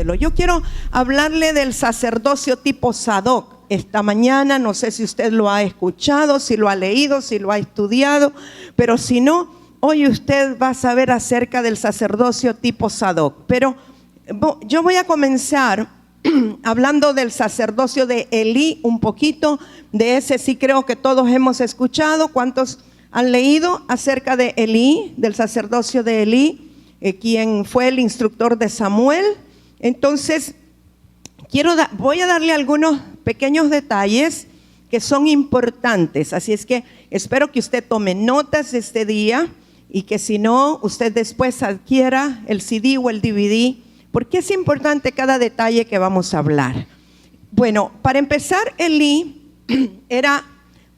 cielo. Yo quiero hablarle del sacerdocio tipo Sadoc esta mañana. No sé si usted lo ha escuchado, si lo ha leído, si lo ha estudiado, pero si no, hoy usted va a saber acerca del sacerdocio tipo Sadoc. Pero yo voy a comenzar hablando del sacerdocio de Elí, un poquito. De ese sí creo que todos hemos escuchado. ¿Cuántos han leído acerca de Elí, del sacerdocio de Elí, quien fue el instructor de Samuel? Entonces, voy a darle algunos pequeños detalles que son importantes. Así es que espero que usted tome notas de este día y que si no, usted después adquiera el CD o el DVD, porque es importante cada detalle que vamos a hablar. Bueno, para empezar, Elí era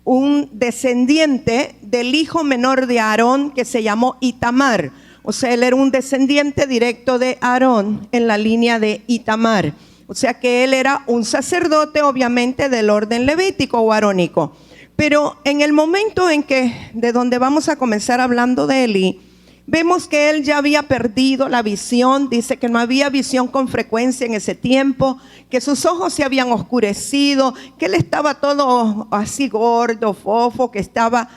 un descendiente del hijo menor de Aarón que se llamó Itamar. O sea, él era un descendiente directo de Aarón en la línea de Itamar. O sea que él era un sacerdote, obviamente, del orden levítico o arónico. Pero en el momento en que, de donde vamos a comenzar hablando de Elí, vemos que él ya había perdido la visión. Dice que no había visión con frecuencia en ese tiempo, que sus ojos se habían oscurecido, que él estaba todo así gordo, fofo, que estaba,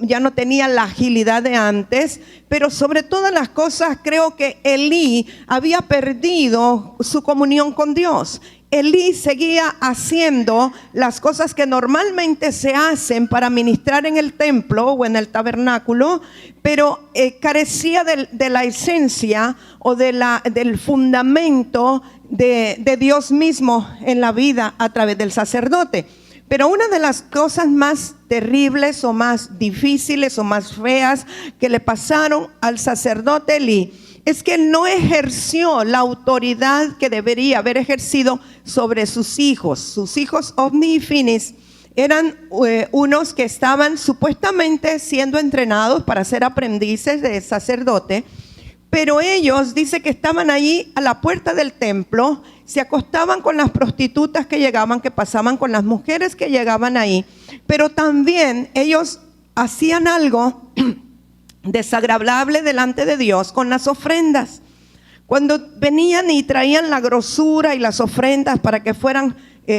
ya no tenía la agilidad de antes. Pero sobre todas las cosas, creo que Elí había perdido su comunión con Dios. Elí seguía haciendo las cosas que normalmente se hacen para ministrar en el templo o en el tabernáculo, pero carecía de la esencia o del fundamento de Dios mismo en la vida a través del sacerdote. Pero una de las cosas más terribles o más difíciles o más feas que le pasaron al sacerdote Elí es que él no ejerció la autoridad que debería haber ejercido sobre sus hijos. Sus hijos Ofni y Finis eran unos que estaban supuestamente siendo entrenados para ser aprendices de sacerdote, pero ellos, dice que estaban allí a la puerta del templo, se acostaban con las prostitutas que llegaban, que pasaban con las mujeres que llegaban ahí, pero también ellos hacían algo desagradable delante de Dios con las ofrendas. Cuando venían y traían la grosura y las ofrendas para que fueran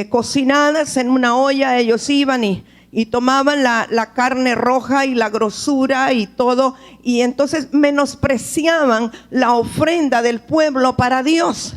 cocinadas en una olla, ellos iban y tomaban la carne roja y la grosura y todo, y entonces menospreciaban la ofrenda del pueblo para Dios.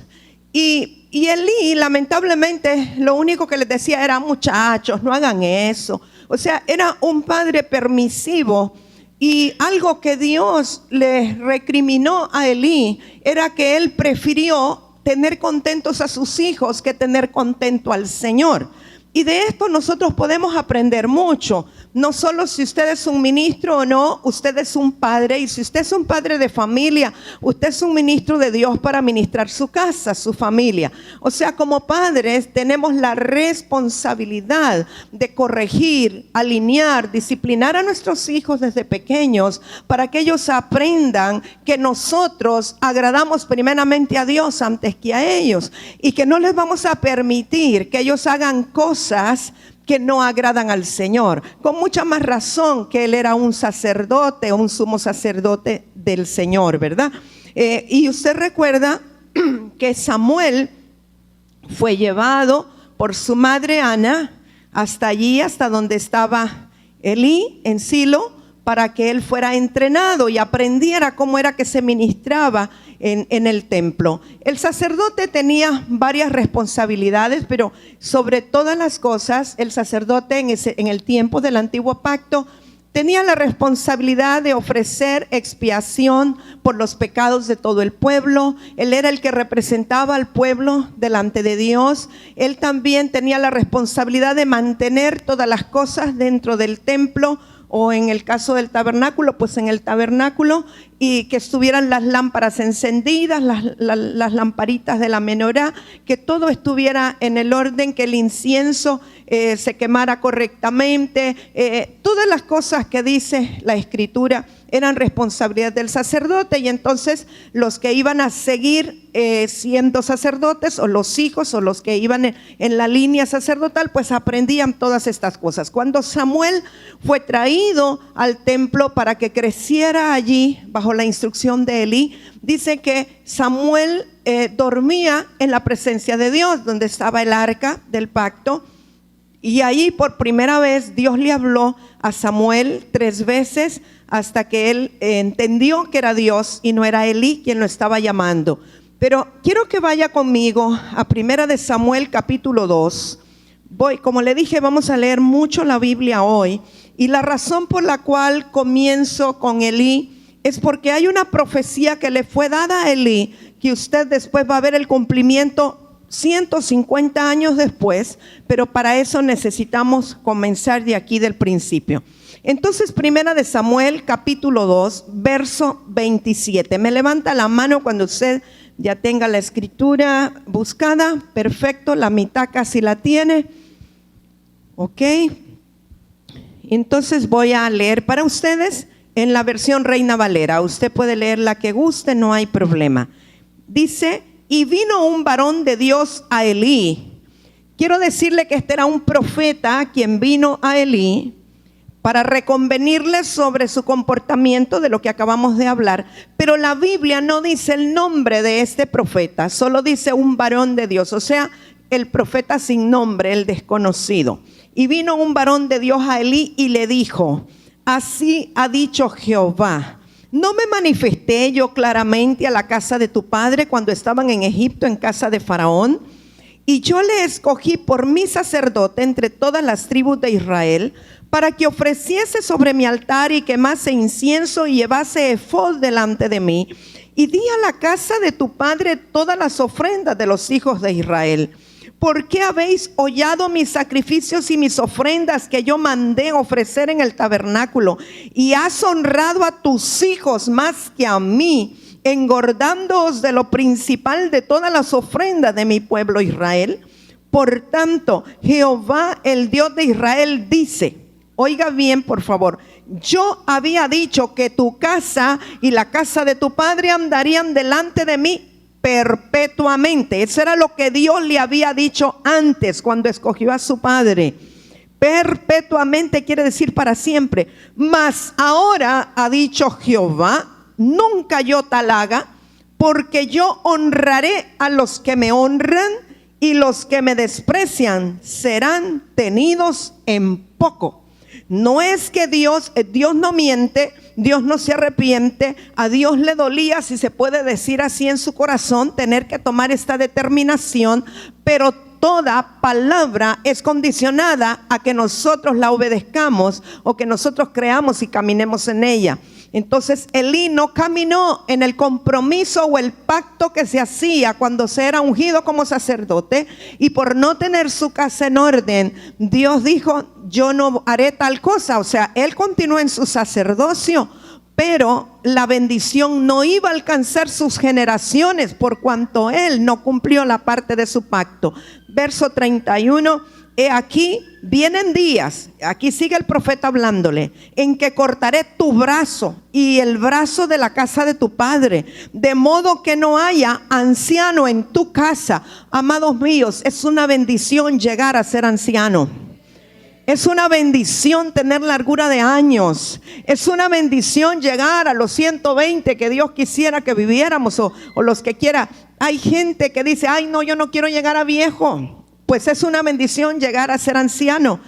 Y Elí, lamentablemente, lo único que les decía era: muchachos, no hagan eso. O sea, era un padre permisivo. Y algo que Dios le recriminó a Elí era que él prefirió tener contentos a sus hijos que tener contento al Señor. Y de esto nosotros podemos aprender mucho. No solo si usted es un ministro o no, usted es un padre. Y si usted es un padre de familia, usted es un ministro de Dios para ministrar su casa, su familia. O sea, como padres tenemos la responsabilidad de corregir, alinear, disciplinar a nuestros hijos desde pequeños para que ellos aprendan que nosotros agradamos primeramente a Dios antes que a ellos. Y que no les vamos a permitir que ellos hagan cosas que no agradan al Señor, con mucha más razón que él era un sacerdote, un sumo sacerdote del Señor, ¿verdad? Y usted recuerda que Samuel fue llevado por su madre Ana hasta allí, hasta donde estaba Elí en Silo, para que él fuera entrenado y aprendiera cómo era que se ministraba en el templo. El sacerdote tenía varias responsabilidades, pero sobre todas las cosas, el sacerdote en el tiempo del antiguo pacto tenía la responsabilidad de ofrecer expiación por los pecados de todo el pueblo. Él era el que representaba al pueblo delante de Dios. Él también tenía la responsabilidad de mantener todas las cosas dentro del templo, o en el caso del tabernáculo, pues en el tabernáculo, y que estuvieran las lámparas encendidas, las lamparitas de la menorá, que todo estuviera en el orden, que el incienso se quemara correctamente. Todas las cosas que dice la Escritura eran responsabilidad del sacerdote, y entonces los que iban a seguir siendo sacerdotes, o los hijos, o los que iban en la línea sacerdotal, pues aprendían todas estas cosas. Cuando Samuel fue traído al templo para que creciera allí bajo bajo la instrucción de Elí, dice que Samuel dormía en la presencia de Dios, donde estaba el arca del pacto. Y ahí por primera vez Dios le habló a Samuel 3 veces hasta que él entendió que era Dios y no era Elí quien lo estaba llamando. Pero quiero que vaya conmigo a 1 de Samuel capítulo 2. Como le dije, vamos a leer mucho la Biblia hoy. Y la razón por la cual comienzo con Elí es porque hay una profecía que le fue dada a Elí, que usted después va a ver el cumplimiento 150 años después, pero para eso necesitamos comenzar de aquí del principio. Entonces, 1 de Samuel capítulo 2, verso 27. Me levanta la mano cuando usted ya tenga la escritura buscada. Perfecto, la mitad casi la tiene. Ok. Entonces voy a leer para ustedes en la versión Reina Valera. Usted puede leer la que guste, no hay problema. Dice: y vino un varón de Dios a Elí. Quiero decirle que este era un profeta quien vino a Elí para reconvenirle sobre su comportamiento, de lo que acabamos de hablar. Pero la Biblia no dice el nombre de este profeta, solo dice un varón de Dios, o sea, el profeta sin nombre, el desconocido. Y vino un varón de Dios a Elí y le dijo: así ha dicho Jehová, ¿no me manifesté yo claramente a la casa de tu padre cuando estaban en Egipto en casa de Faraón? Y yo le escogí por mi sacerdote entre todas las tribus de Israel, para que ofreciese sobre mi altar y quemase incienso y llevase efod delante de mí. Y di a la casa de tu padre todas las ofrendas de los hijos de Israel. ¿Por qué habéis hollado mis sacrificios y mis ofrendas que yo mandé ofrecer en el tabernáculo? Y has honrado a tus hijos más que a mí, engordándoos de lo principal de todas las ofrendas de mi pueblo Israel. Por tanto, Jehová, el Dios de Israel, dice, oiga bien por favor, yo había dicho que tu casa y la casa de tu padre andarían delante de mí perpetuamente. Eso era lo que Dios le había dicho antes cuando escogió a su padre. Perpetuamente quiere decir para siempre. Mas ahora ha dicho Jehová, nunca yo tal haga, porque yo honraré a los que me honran y los que me desprecian serán tenidos en poco. No es que Dios no miente, Dios no se arrepiente. A Dios le dolía, si se puede decir así, en su corazón tener que tomar esta determinación, pero toda palabra es condicionada a que nosotros la obedezcamos o que nosotros creamos y caminemos en ella. Entonces Elí no caminó en el compromiso o el pacto que se hacía cuando se era ungido como sacerdote, y por no tener su casa en orden, Dios dijo: yo no haré tal cosa. O sea, él continuó en su sacerdocio, pero la bendición no iba a alcanzar sus generaciones por cuanto él no cumplió la parte de su pacto. Verso 31. He aquí, vienen días, aquí sigue el profeta hablándole, en que cortaré tu brazo y el brazo de la casa de tu padre, de modo que no haya anciano en tu casa. Amados míos, es una bendición llegar a ser anciano. Es una bendición tener largura de años. Es una bendición llegar a los 120 que Dios quisiera que viviéramos, o los que quiera. Hay gente que dice: ay no, yo no quiero llegar a viejo. Pues es una bendición llegar a ser anciano.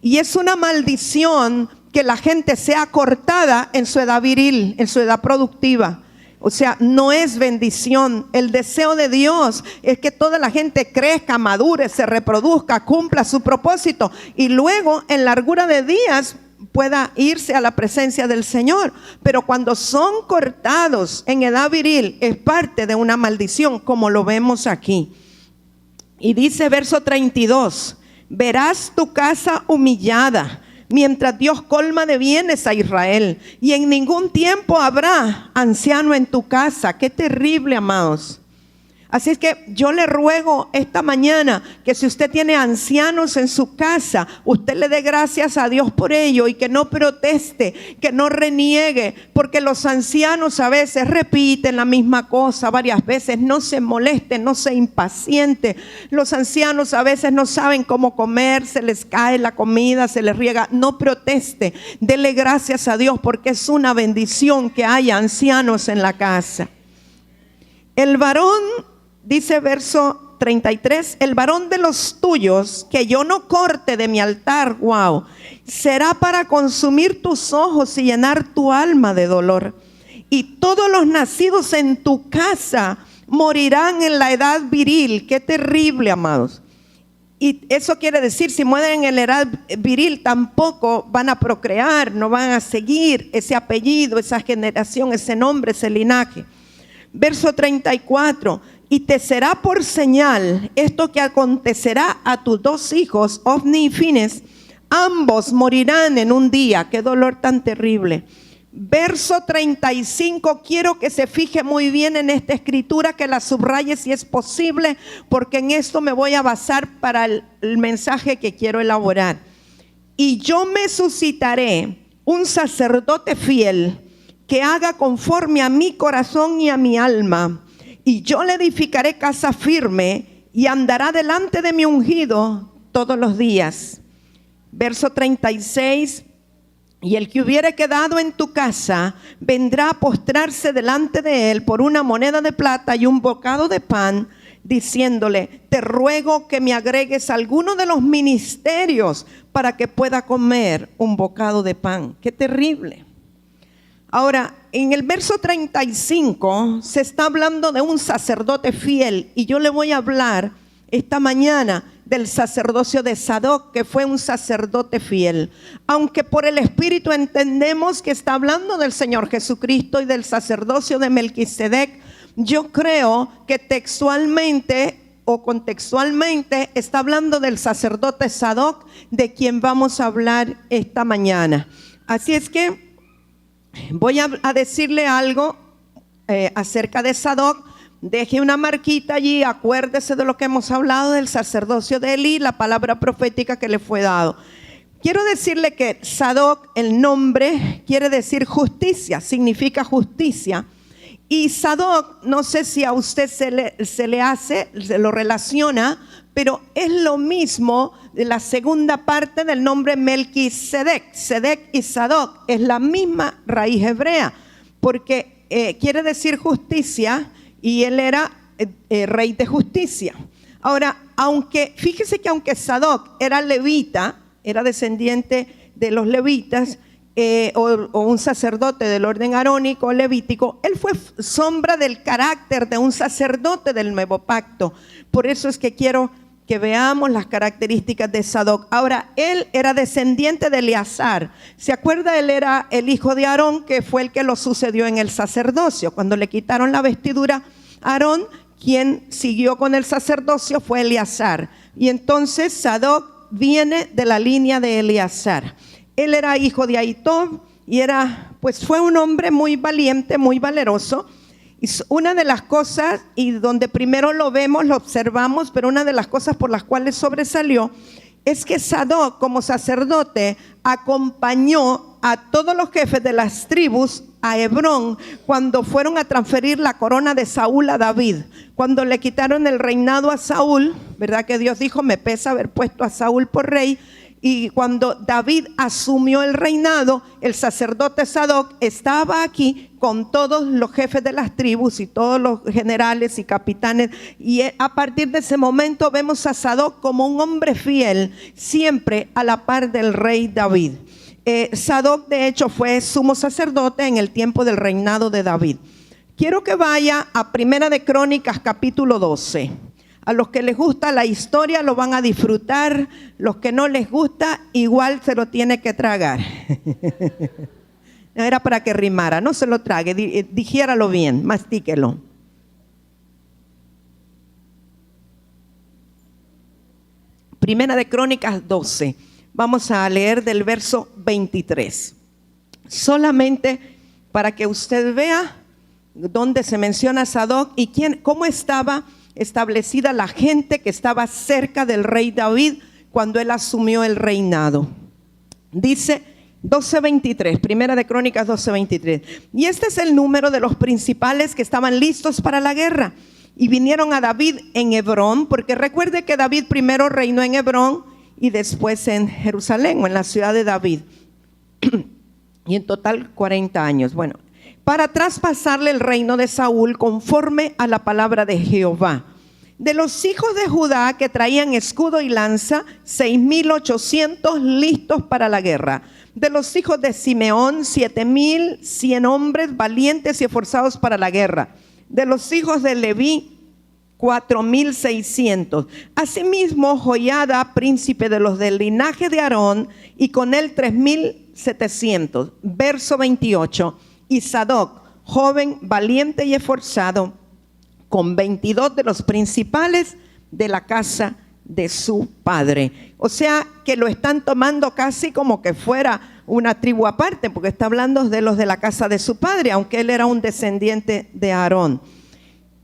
Y es una maldición que la gente sea cortada en su edad viril, en su edad productiva. O sea, no es bendición. El deseo de Dios es que toda la gente crezca, madure, se reproduzca, cumpla su propósito y luego en largura de días pueda irse a la presencia del Señor. Pero cuando son cortados en edad viril es parte de una maldición, como lo vemos aquí. Y dice verso 32, verás tu casa humillada, mientras Dios colma de bienes a Israel, y en ningún tiempo habrá anciano en tu casa. Qué terrible, amados. Así es que yo le ruego esta mañana que si usted tiene ancianos en su casa, usted le dé gracias a Dios por ello y que no proteste, que no reniegue, porque los ancianos a veces repiten la misma cosa varias veces. No se moleste, no se impaciente. Los ancianos a veces no saben cómo comer, se les cae la comida, se les riega. No proteste, dele gracias a Dios porque es una bendición que haya ancianos en la casa. El varón, dice verso 33, el varón de los tuyos que yo no corte de mi altar, wow, será para consumir tus ojos y llenar tu alma de dolor. Y todos los nacidos en tu casa morirán en la edad viril. Qué terrible, amados. Y eso quiere decir, si mueren en la edad viril, tampoco van a procrear, no van a seguir ese apellido, esa generación, ese nombre, ese linaje. Verso 34, y te será por señal esto que acontecerá a tus dos hijos, Ofni y Fines, ambos morirán en un día. Qué dolor tan terrible. Verso 35, quiero que se fije muy bien en esta escritura, que la subraye si es posible, porque en esto me voy a basar para el mensaje que quiero elaborar. Y yo me suscitaré un sacerdote fiel que haga conforme a mi corazón y a mi alma, y yo le edificaré casa firme y andará delante de mi ungido todos los días. Verso 36, y el que hubiere quedado en tu casa vendrá a postrarse delante de él por una moneda de plata y un bocado de pan, diciéndole, te ruego que me agregues alguno de los ministerios para que pueda comer un bocado de pan. Qué terrible. Ahora, en el verso 35 se está hablando de un sacerdote fiel, y yo le voy a hablar esta mañana del sacerdocio de Sadoc, que fue un sacerdote fiel. Aunque por el Espíritu entendemos que está hablando del Señor Jesucristo y del sacerdocio de Melquisedec, yo creo que textualmente o contextualmente está hablando del sacerdote Sadoc, de quien vamos a hablar esta mañana. Así es que voy a decirle algo acerca de Sadoc. Deje una marquita allí, acuérdese de lo que hemos hablado del sacerdocio de Elí, la palabra profética que le fue dado. Quiero decirle que Sadoc, el nombre, quiere decir justicia, significa justicia. Y Sadoc, no sé si a usted se lo relaciona, pero es lo mismo de la segunda parte del nombre Melquisedec. Sedec y Sadoc es la misma raíz hebrea, porque quiere decir justicia, y él era rey de justicia. Ahora, fíjese que aunque Sadoc era levita, era descendiente de los levitas, o un sacerdote del orden arónico levítico, él fue sombra del carácter de un sacerdote del nuevo pacto. Por eso es que quiero que veamos las características de Sadoc. Ahora, él era descendiente de Eleazar. ¿Se acuerda? Él era el hijo de Aarón, que fue el que lo sucedió en el sacerdocio. Cuando le quitaron la vestidura a Aarón, quien siguió con el sacerdocio fue Eleazar. Y entonces Sadoc viene de la línea de Eleazar. Él era hijo de Ahitob y fue un hombre muy valiente, muy valeroso. Y una de las cosas, y donde primero lo vemos, lo observamos, pero una de las cosas por las cuales sobresalió es que Sadoc, como sacerdote, acompañó a todos los jefes de las tribus a Hebrón cuando fueron a transferir la corona de Saúl a David. Cuando le quitaron el reinado a Saúl, ¿verdad? Que Dios dijo, me pesa haber puesto a Saúl por rey. Y cuando David asumió el reinado, el sacerdote Sadoc estaba aquí con todos los jefes de las tribus y todos los generales y capitanes. Y a partir de ese momento vemos a Sadoc como un hombre fiel, siempre a la par del rey David. Sadoc, de hecho, fue sumo sacerdote en el tiempo del reinado de David. Quiero que vaya a Primera de Crónicas, capítulo 12. A los que les gusta la historia lo van a disfrutar, los que no les gusta igual se lo tiene que tragar. Era para que rimara, no se lo trague, digiéralo bien, mastíquelo. Primera de Crónicas 12, vamos a leer del verso 23. Solamente para que usted vea dónde se menciona Sadoc y cómo estaba establecida la gente que estaba cerca del rey David cuando él asumió el reinado. Dice 12:23, Primera de Crónicas 12:23. Y este es el número de los principales que estaban listos para la guerra y vinieron a David en Hebrón, porque recuerde que David primero reinó en Hebrón y después en Jerusalén o en la ciudad de David. Y en total 40 años. Bueno, para traspasarle el reino de Saúl conforme a la palabra de Jehová. De los hijos de Judá que traían escudo y lanza, 6,800 listos para la guerra. De los hijos de Simeón, 7,100 hombres valientes y esforzados para la guerra. De los hijos de Leví, 4,600. Asimismo, Joiada, príncipe de los del linaje de Aarón, y con él 3,700. Verso 28. Y Sadoc, joven, valiente y esforzado, con 22 de los principales de la casa de su padre. O sea que lo están tomando casi como que fuera una tribu aparte, porque está hablando de los de la casa de su padre, aunque él era un descendiente de Aarón.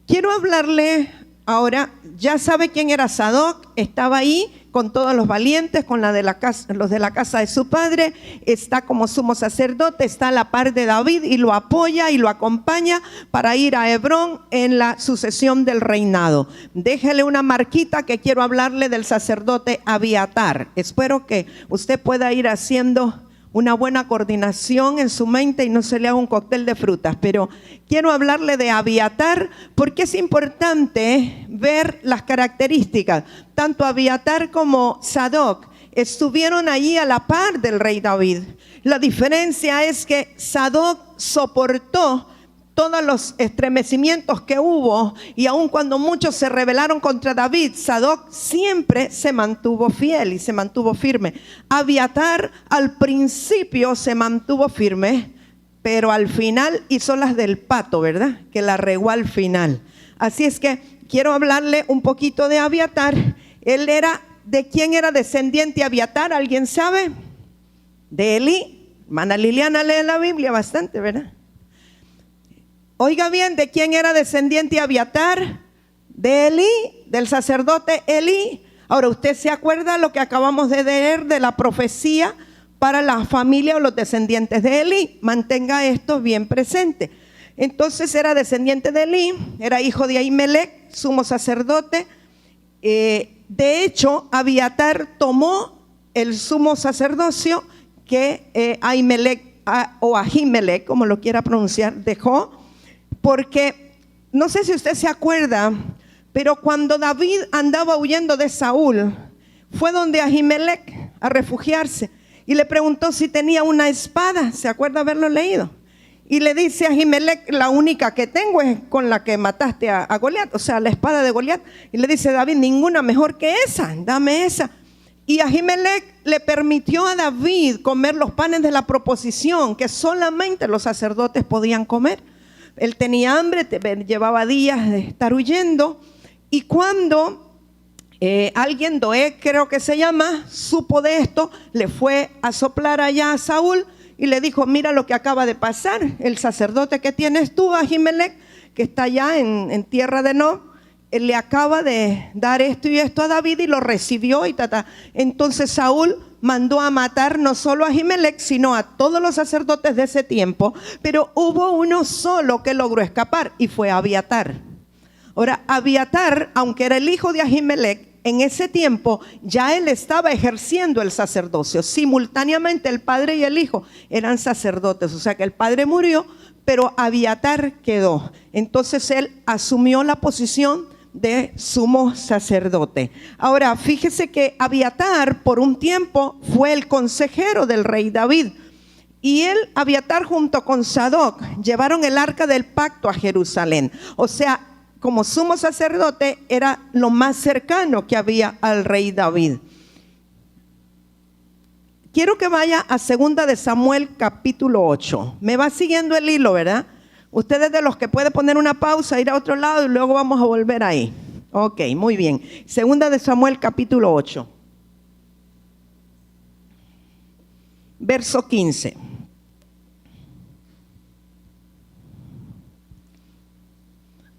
Quiero hablarle ahora, ya sabe quién era Sadoc, estaba ahí con todos los valientes, con los de la casa de su padre, está como sumo sacerdote, está a la par de David y lo apoya y lo acompaña para ir a Hebrón en la sucesión del reinado. Déjele una marquita que quiero hablarle del sacerdote Abiatar. Espero que usted pueda ir haciendo una buena coordinación en su mente y no se le haga un cóctel de frutas, pero quiero hablarle de Abiatar porque es importante ver las características. Tanto Abiatar como Sadoc estuvieron allí a la par del rey David. La diferencia es que Sadoc soportó todos los estremecimientos que hubo, y aun cuando muchos se rebelaron contra David, Sadoc siempre se mantuvo fiel y se mantuvo firme. Abiatar al principio se mantuvo firme, pero al final hizo las del pato, ¿verdad? Que la regó al final. Así es que quiero hablarle un poquito de Abiatar. Él era, ¿de quién era descendiente Abiatar? ¿Alguien sabe? De Elí. Hermana Liliana lee la Biblia bastante, ¿verdad? Oiga bien, ¿de quién era descendiente Abiatar? De Elí, del sacerdote Elí. Ahora, ¿usted se acuerda lo que acabamos de leer de la profecía para la familia o los descendientes de Elí? Mantenga esto bien presente. Entonces era descendiente de Elí, era hijo de Ahimelech, sumo sacerdote. De hecho, Abiatar tomó el sumo sacerdocio que Ahimelech, o Ahimelech, como lo quiera pronunciar, dejó. Porque, no sé si usted se acuerda, pero cuando David andaba huyendo de Saúl, fue donde Ahimelech a refugiarse y le preguntó si tenía una espada. ¿Se acuerda haberlo leído? Y le dice a Ahimelech: la única que tengo es con la que mataste a Goliat, o sea, la espada de Goliat. Y le dice David: ninguna mejor que esa, dame esa. Y Ahimelech le permitió a David comer los panes de la proposición que solamente los sacerdotes podían comer. Él tenía hambre, llevaba días de estar huyendo, y cuando alguien, Doeg creo que se llama, supo de esto, le fue a soplar allá a Saúl y le dijo: mira lo que acaba de pasar, el sacerdote que tienes tú, Ahimelech, que está allá en tierra de Nob, él le acaba de dar esto y esto a David, y lo recibió y tata. Entonces Saúl mandó a matar no solo a Ahimelech, sino a todos los sacerdotes de ese tiempo, pero hubo uno solo que logró escapar, y fue Abiatar. Ahora, Abiatar, aunque era el hijo de Ahimelech, en ese tiempo ya él estaba ejerciendo el sacerdocio. Simultáneamente el padre y el hijo eran sacerdotes, o sea que el padre murió, pero Abiatar quedó. Entonces él asumió la posición de sumo sacerdote. Ahora, fíjese que Abiatar por un tiempo fue el consejero del rey David, y él, Abiatar, junto con Sadoc, llevaron el arca del pacto a Jerusalén. O sea, como sumo sacerdote era lo más cercano que había al rey David. Quiero que vaya a 2 de Samuel capítulo 8. Me va siguiendo el hilo, ¿verdad? Ustedes de los que puede poner una pausa, ir a otro lado y luego vamos a volver ahí. Ok, muy bien. 2 de Samuel capítulo 8. Verso 15.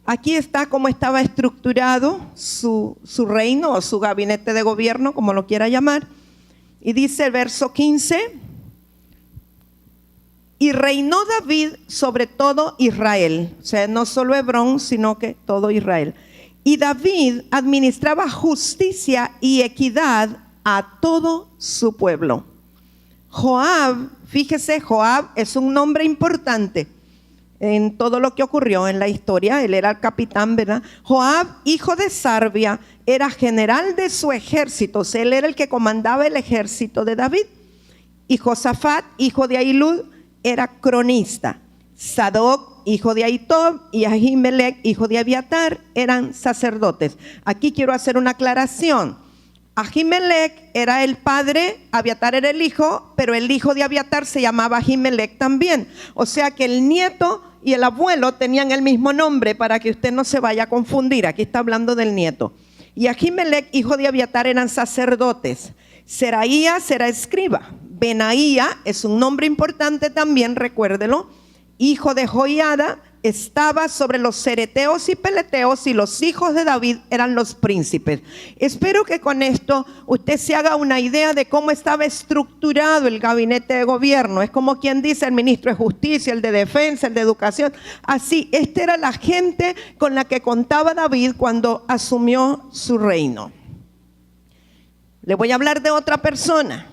Aquí está cómo estaba estructurado su reino o su gabinete de gobierno, como lo quiera llamar. Y dice el verso 15, y reinó David sobre todo Israel, o sea, no solo Hebrón, sino que todo Israel. Y David administraba justicia y equidad a todo su pueblo. Joab, fíjese, Joab es un nombre importante en todo lo que ocurrió en la historia. Él era el capitán, ¿verdad? Joab, hijo de Sarvia, era general de su ejército, o sea, él era el que comandaba el ejército de David. Y Josafat, hijo de Ahilud, era cronista. Sadoc, hijo de Ahitob, y Ahimelech, hijo de Abiatar, eran sacerdotes. Aquí quiero hacer una aclaración. Ahimelech era el padre, Abiatar era el hijo, pero el hijo de Abiatar se llamaba Ahimelech también. O sea que el nieto y el abuelo tenían el mismo nombre, para que usted no se vaya a confundir. Aquí está hablando del nieto. Y Ahimelech, hijo de Abiatar, eran sacerdotes. Seraías era escriba. Benaía es un nombre importante también, recuérdelo. Hijo de Joiada, estaba sobre los cereteos y peleteos, y los hijos de David eran los príncipes. Espero que con esto usted se haga una idea de cómo estaba estructurado el gabinete de gobierno. Es como quien dice el ministro de justicia, el de defensa, el de educación. Así, esta era la gente con la que contaba David cuando asumió su reino. Le voy a hablar de otra persona.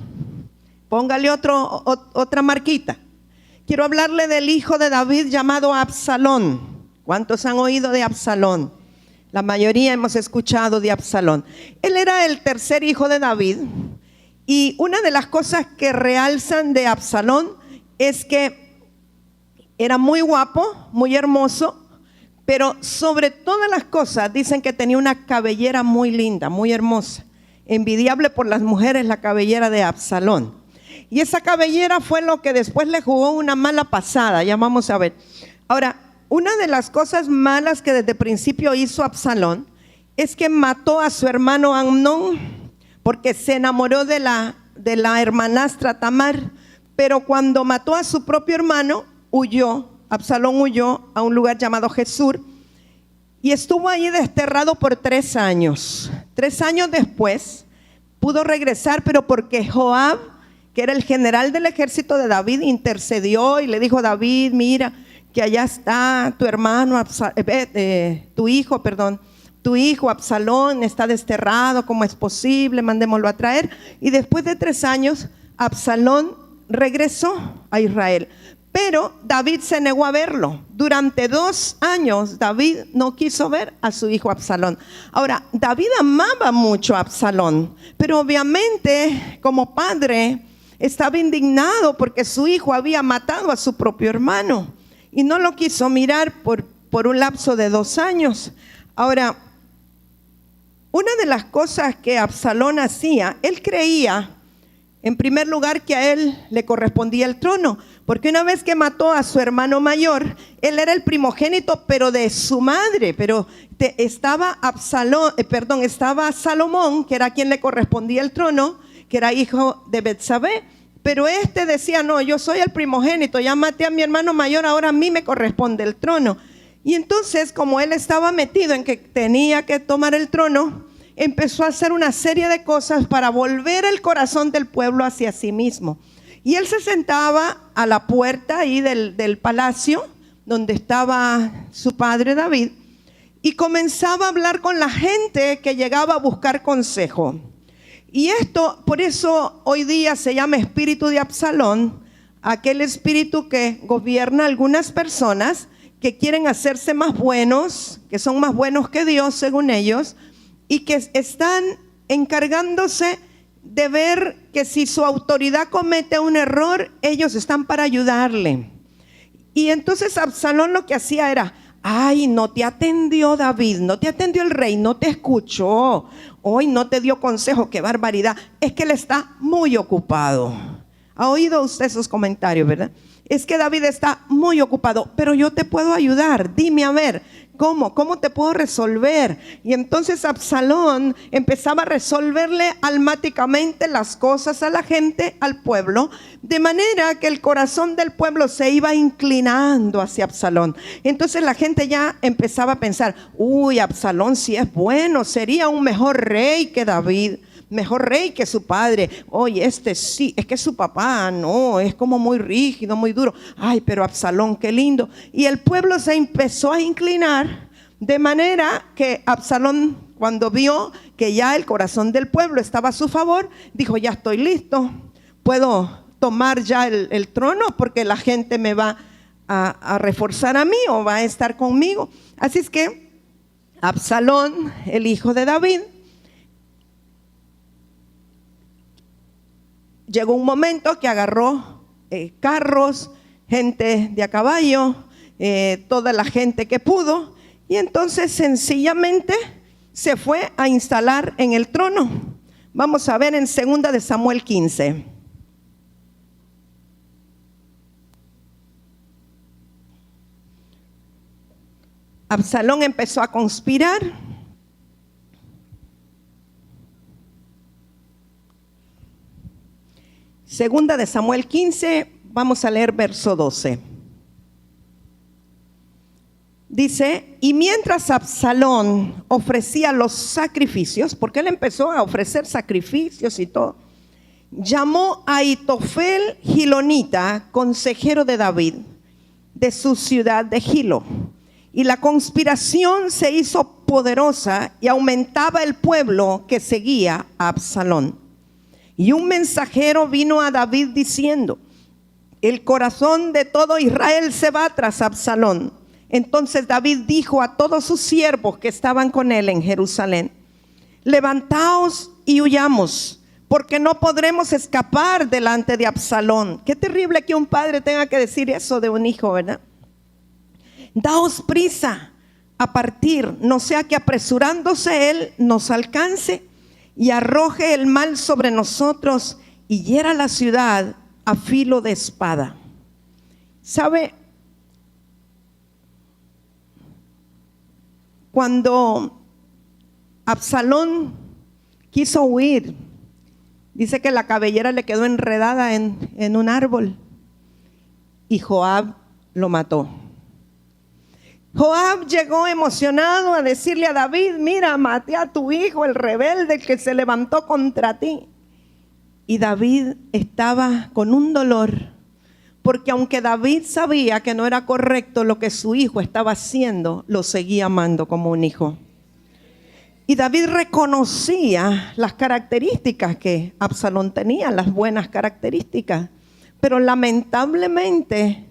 Póngale otra marquita. Quiero hablarle del hijo de David llamado Absalón. ¿Cuántos han oído de Absalón? La mayoría hemos escuchado de Absalón. Él era el tercer hijo de David. Y una de las cosas que realzan de Absalón es que era muy guapo, muy hermoso, pero sobre todas las cosas dicen que tenía una cabellera muy linda, muy hermosa. Envidiable por las mujeres la cabellera de Absalón. Y esa cabellera fue lo que después le jugó una mala pasada. Ya vamos a ver. Ahora, una de las cosas malas que desde el principio hizo Absalón es que mató a su hermano Amnón, porque se enamoró de la hermanastra Tamar. Pero cuando mató a su propio hermano, Absalón huyó a un lugar llamado Jesur, y estuvo ahí desterrado por 3 años. 3 años después pudo regresar, pero porque Joab, que era el general del ejército de David, intercedió y le dijo: David, mira que allá está tu hermano, tu hijo Absalón está desterrado, ¿cómo es posible? Mandémoslo a traer. Y después de 3 años, Absalón regresó a Israel. Pero David se negó a verlo. Durante 2 años David no quiso ver a su hijo Absalón. Ahora, David amaba mucho a Absalón, pero obviamente como padre estaba indignado porque su hijo había matado a su propio hermano y no lo quiso mirar por un lapso de 2 años. Ahora, una de las cosas que Absalón hacía, él creía en primer lugar que a él le correspondía el trono, porque una vez que mató a su hermano mayor, él era el primogénito, pero de su madre. Pero estaba Salomón, que era a quien le correspondía el trono, que era hijo de Betsabé. Pero decía: no, yo soy el primogénito, ya maté a mi hermano mayor, ahora a mí me corresponde el trono. Y entonces, como él estaba metido en que tenía que tomar el trono, empezó a hacer una serie de cosas para volver el corazón del pueblo hacia sí mismo. Y él se sentaba a la puerta ahí del palacio donde estaba su padre David, y comenzaba a hablar con la gente que llegaba a buscar consejo. Y por eso hoy día se llama espíritu de Absalón, aquel espíritu que gobierna a algunas personas que quieren hacerse más buenos, que son más buenos que Dios según ellos, y que están encargándose de ver que si su autoridad comete un error, ellos están para ayudarle. Y entonces Absalón lo que hacía era: ay, no te atendió David, no te atendió el rey, no te escuchó, hoy no te dio consejo, qué barbaridad, es que él está muy ocupado. ¿Ha oído usted esos comentarios, verdad? Es que David está muy ocupado, pero yo te puedo ayudar, dime a ver, ¿Cómo te puedo resolver? Y entonces Absalón empezaba a resolverle almáticamente las cosas a la gente, al pueblo, de manera que el corazón del pueblo se iba inclinando hacia Absalón. Entonces la gente ya empezaba a pensar, uy, Absalón sí es bueno, sería un mejor rey que David. Mejor rey que su padre. Oye, este sí, es que su papá no, es como muy rígido, muy duro. Ay, pero Absalón, qué lindo. Y el pueblo se empezó a inclinar, de manera que Absalón, cuando vio que ya el corazón del pueblo estaba a su favor, dijo, ya estoy listo, puedo tomar ya el trono, porque la gente me va a reforzar a mí o va a estar conmigo. Así es que Absalón, el hijo de David, llegó un momento que agarró carros, gente de a caballo, toda la gente que pudo, y entonces sencillamente se fue a instalar en el trono. Vamos a ver en 2 de Samuel 15. Absalón empezó a conspirar. Segunda de Samuel 15, vamos a leer verso 12. Dice, y mientras Absalón ofrecía los sacrificios, porque él empezó a ofrecer sacrificios y todo, llamó a Ahitofel Gilonita, consejero de David, de su ciudad de Gilo. Y la conspiración se hizo poderosa y aumentaba el pueblo que seguía a Absalón. Y un mensajero vino a David diciendo, el corazón de todo Israel se va tras Absalón. Entonces David dijo a todos sus siervos que estaban con él en Jerusalén, levantaos y huyamos, porque no podremos escapar delante de Absalón. Qué terrible que un padre tenga que decir eso de un hijo, ¿verdad? Daos prisa a partir, no sea que apresurándose él nos alcance y arroje el mal sobre nosotros y hiera la ciudad a filo de espada. ¿Sabe? Cuando Absalón quiso huir, dice que la cabellera le quedó enredada en un árbol y Joab lo mató. Joab llegó emocionado a decirle a David, mira, maté a tu hijo, el rebelde, el que se levantó contra ti. Y David estaba con un dolor, porque aunque David sabía que no era correcto lo que su hijo estaba haciendo, lo seguía amando como un hijo. Y David reconocía las características que Absalón tenía, las buenas características, pero lamentablemente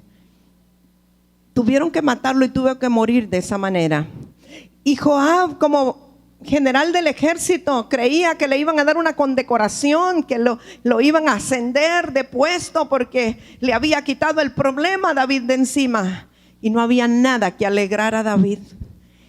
tuvieron que matarlo y tuvo que morir de esa manera. Y Joab, como general del ejército, creía que le iban a dar una condecoración, que lo iban a ascender de puesto porque le había quitado el problema a David de encima. Y no había nada que alegrar a David.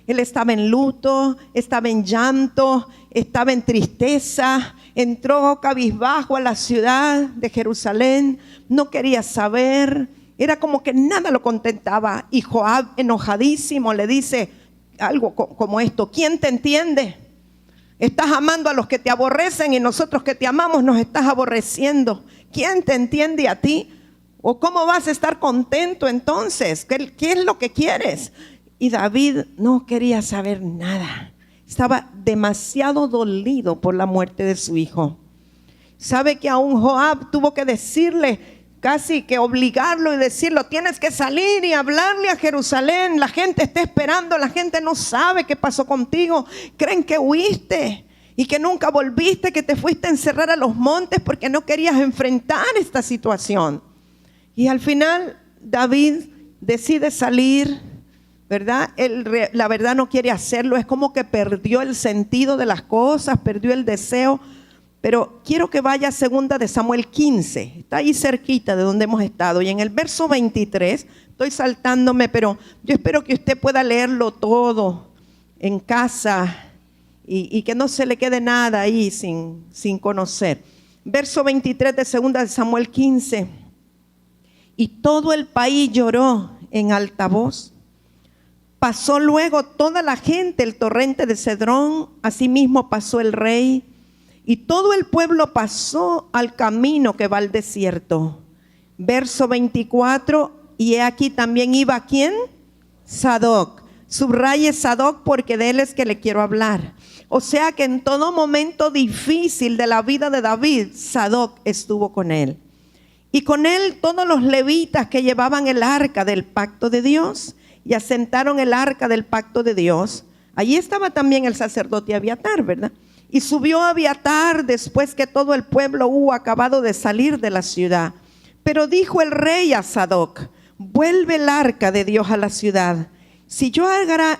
Él estaba en luto, estaba en llanto, estaba en tristeza. Entró cabizbajo a la ciudad de Jerusalén, no quería saber. Era como que nada lo contentaba. Y Joab, enojadísimo, le dice algo como esto: ¿quién te entiende? Estás amando a los que te aborrecen y nosotros que te amamos nos estás aborreciendo. ¿Quién te entiende a ti? ¿O cómo vas a estar contento entonces? ¿Qué es lo que quieres? Y David no quería saber nada. Estaba demasiado dolido por la muerte de su hijo. Sabe que aún Joab tuvo que decirle, casi que obligarlo y decirlo, tienes que salir y hablarle a Jerusalén. La gente está esperando, la gente no sabe qué pasó contigo. Creen que huiste y que nunca volviste, que te fuiste a encerrar a los montes porque no querías enfrentar esta situación. Y al final David decide salir, ¿verdad? Él, la verdad, no quiere hacerlo. Es como que perdió el sentido de las cosas, perdió el deseo. Pero quiero que vaya a 2 de Samuel 15, está ahí cerquita de donde hemos estado. Y en el verso 23, estoy saltándome, pero yo espero que usted pueda leerlo todo en casa y que no se le quede nada ahí sin conocer. Verso 23 de 2 de Samuel 15. Y todo el país lloró en alta voz Pasó luego toda la gente el torrente de Cedrón, asimismo pasó el rey, y todo el pueblo pasó al camino que va al desierto. Verso 24, y he aquí también iba ¿quién? Sadoc. Subraye Sadoc porque de él es que le quiero hablar. O sea que en todo momento difícil de la vida de David, Sadoc estuvo con él. Y con él todos los levitas que llevaban el arca del pacto de Dios y asentaron el arca del pacto de Dios. Allí estaba también el sacerdote Abiatar, ¿verdad? Y subió Abiatar después que todo el pueblo hubo acabado de salir de la ciudad. Pero dijo el rey a Sadoc: vuelve el arca de Dios a la ciudad. Si yo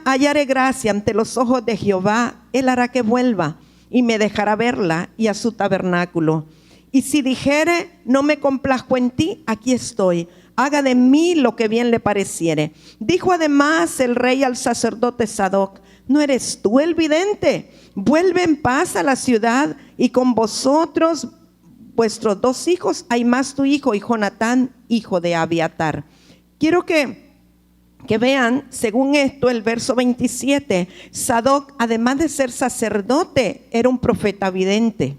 hallare gracia ante los ojos de Jehová, él hará que vuelva y me dejará verla y a su tabernáculo. Y si dijere, no me complazco en ti, aquí estoy. Haga de mí lo que bien le pareciere. Dijo además el rey al sacerdote Sadoc: ¿no eres tú el vidente? Vuelve en paz a la ciudad y con vosotros vuestros 2 hijos, hay más tu hijo y Jonatán, hijo de Abiatar. Quiero que vean, según esto, el verso 27, Sadoc, además de ser sacerdote, era un profeta vidente.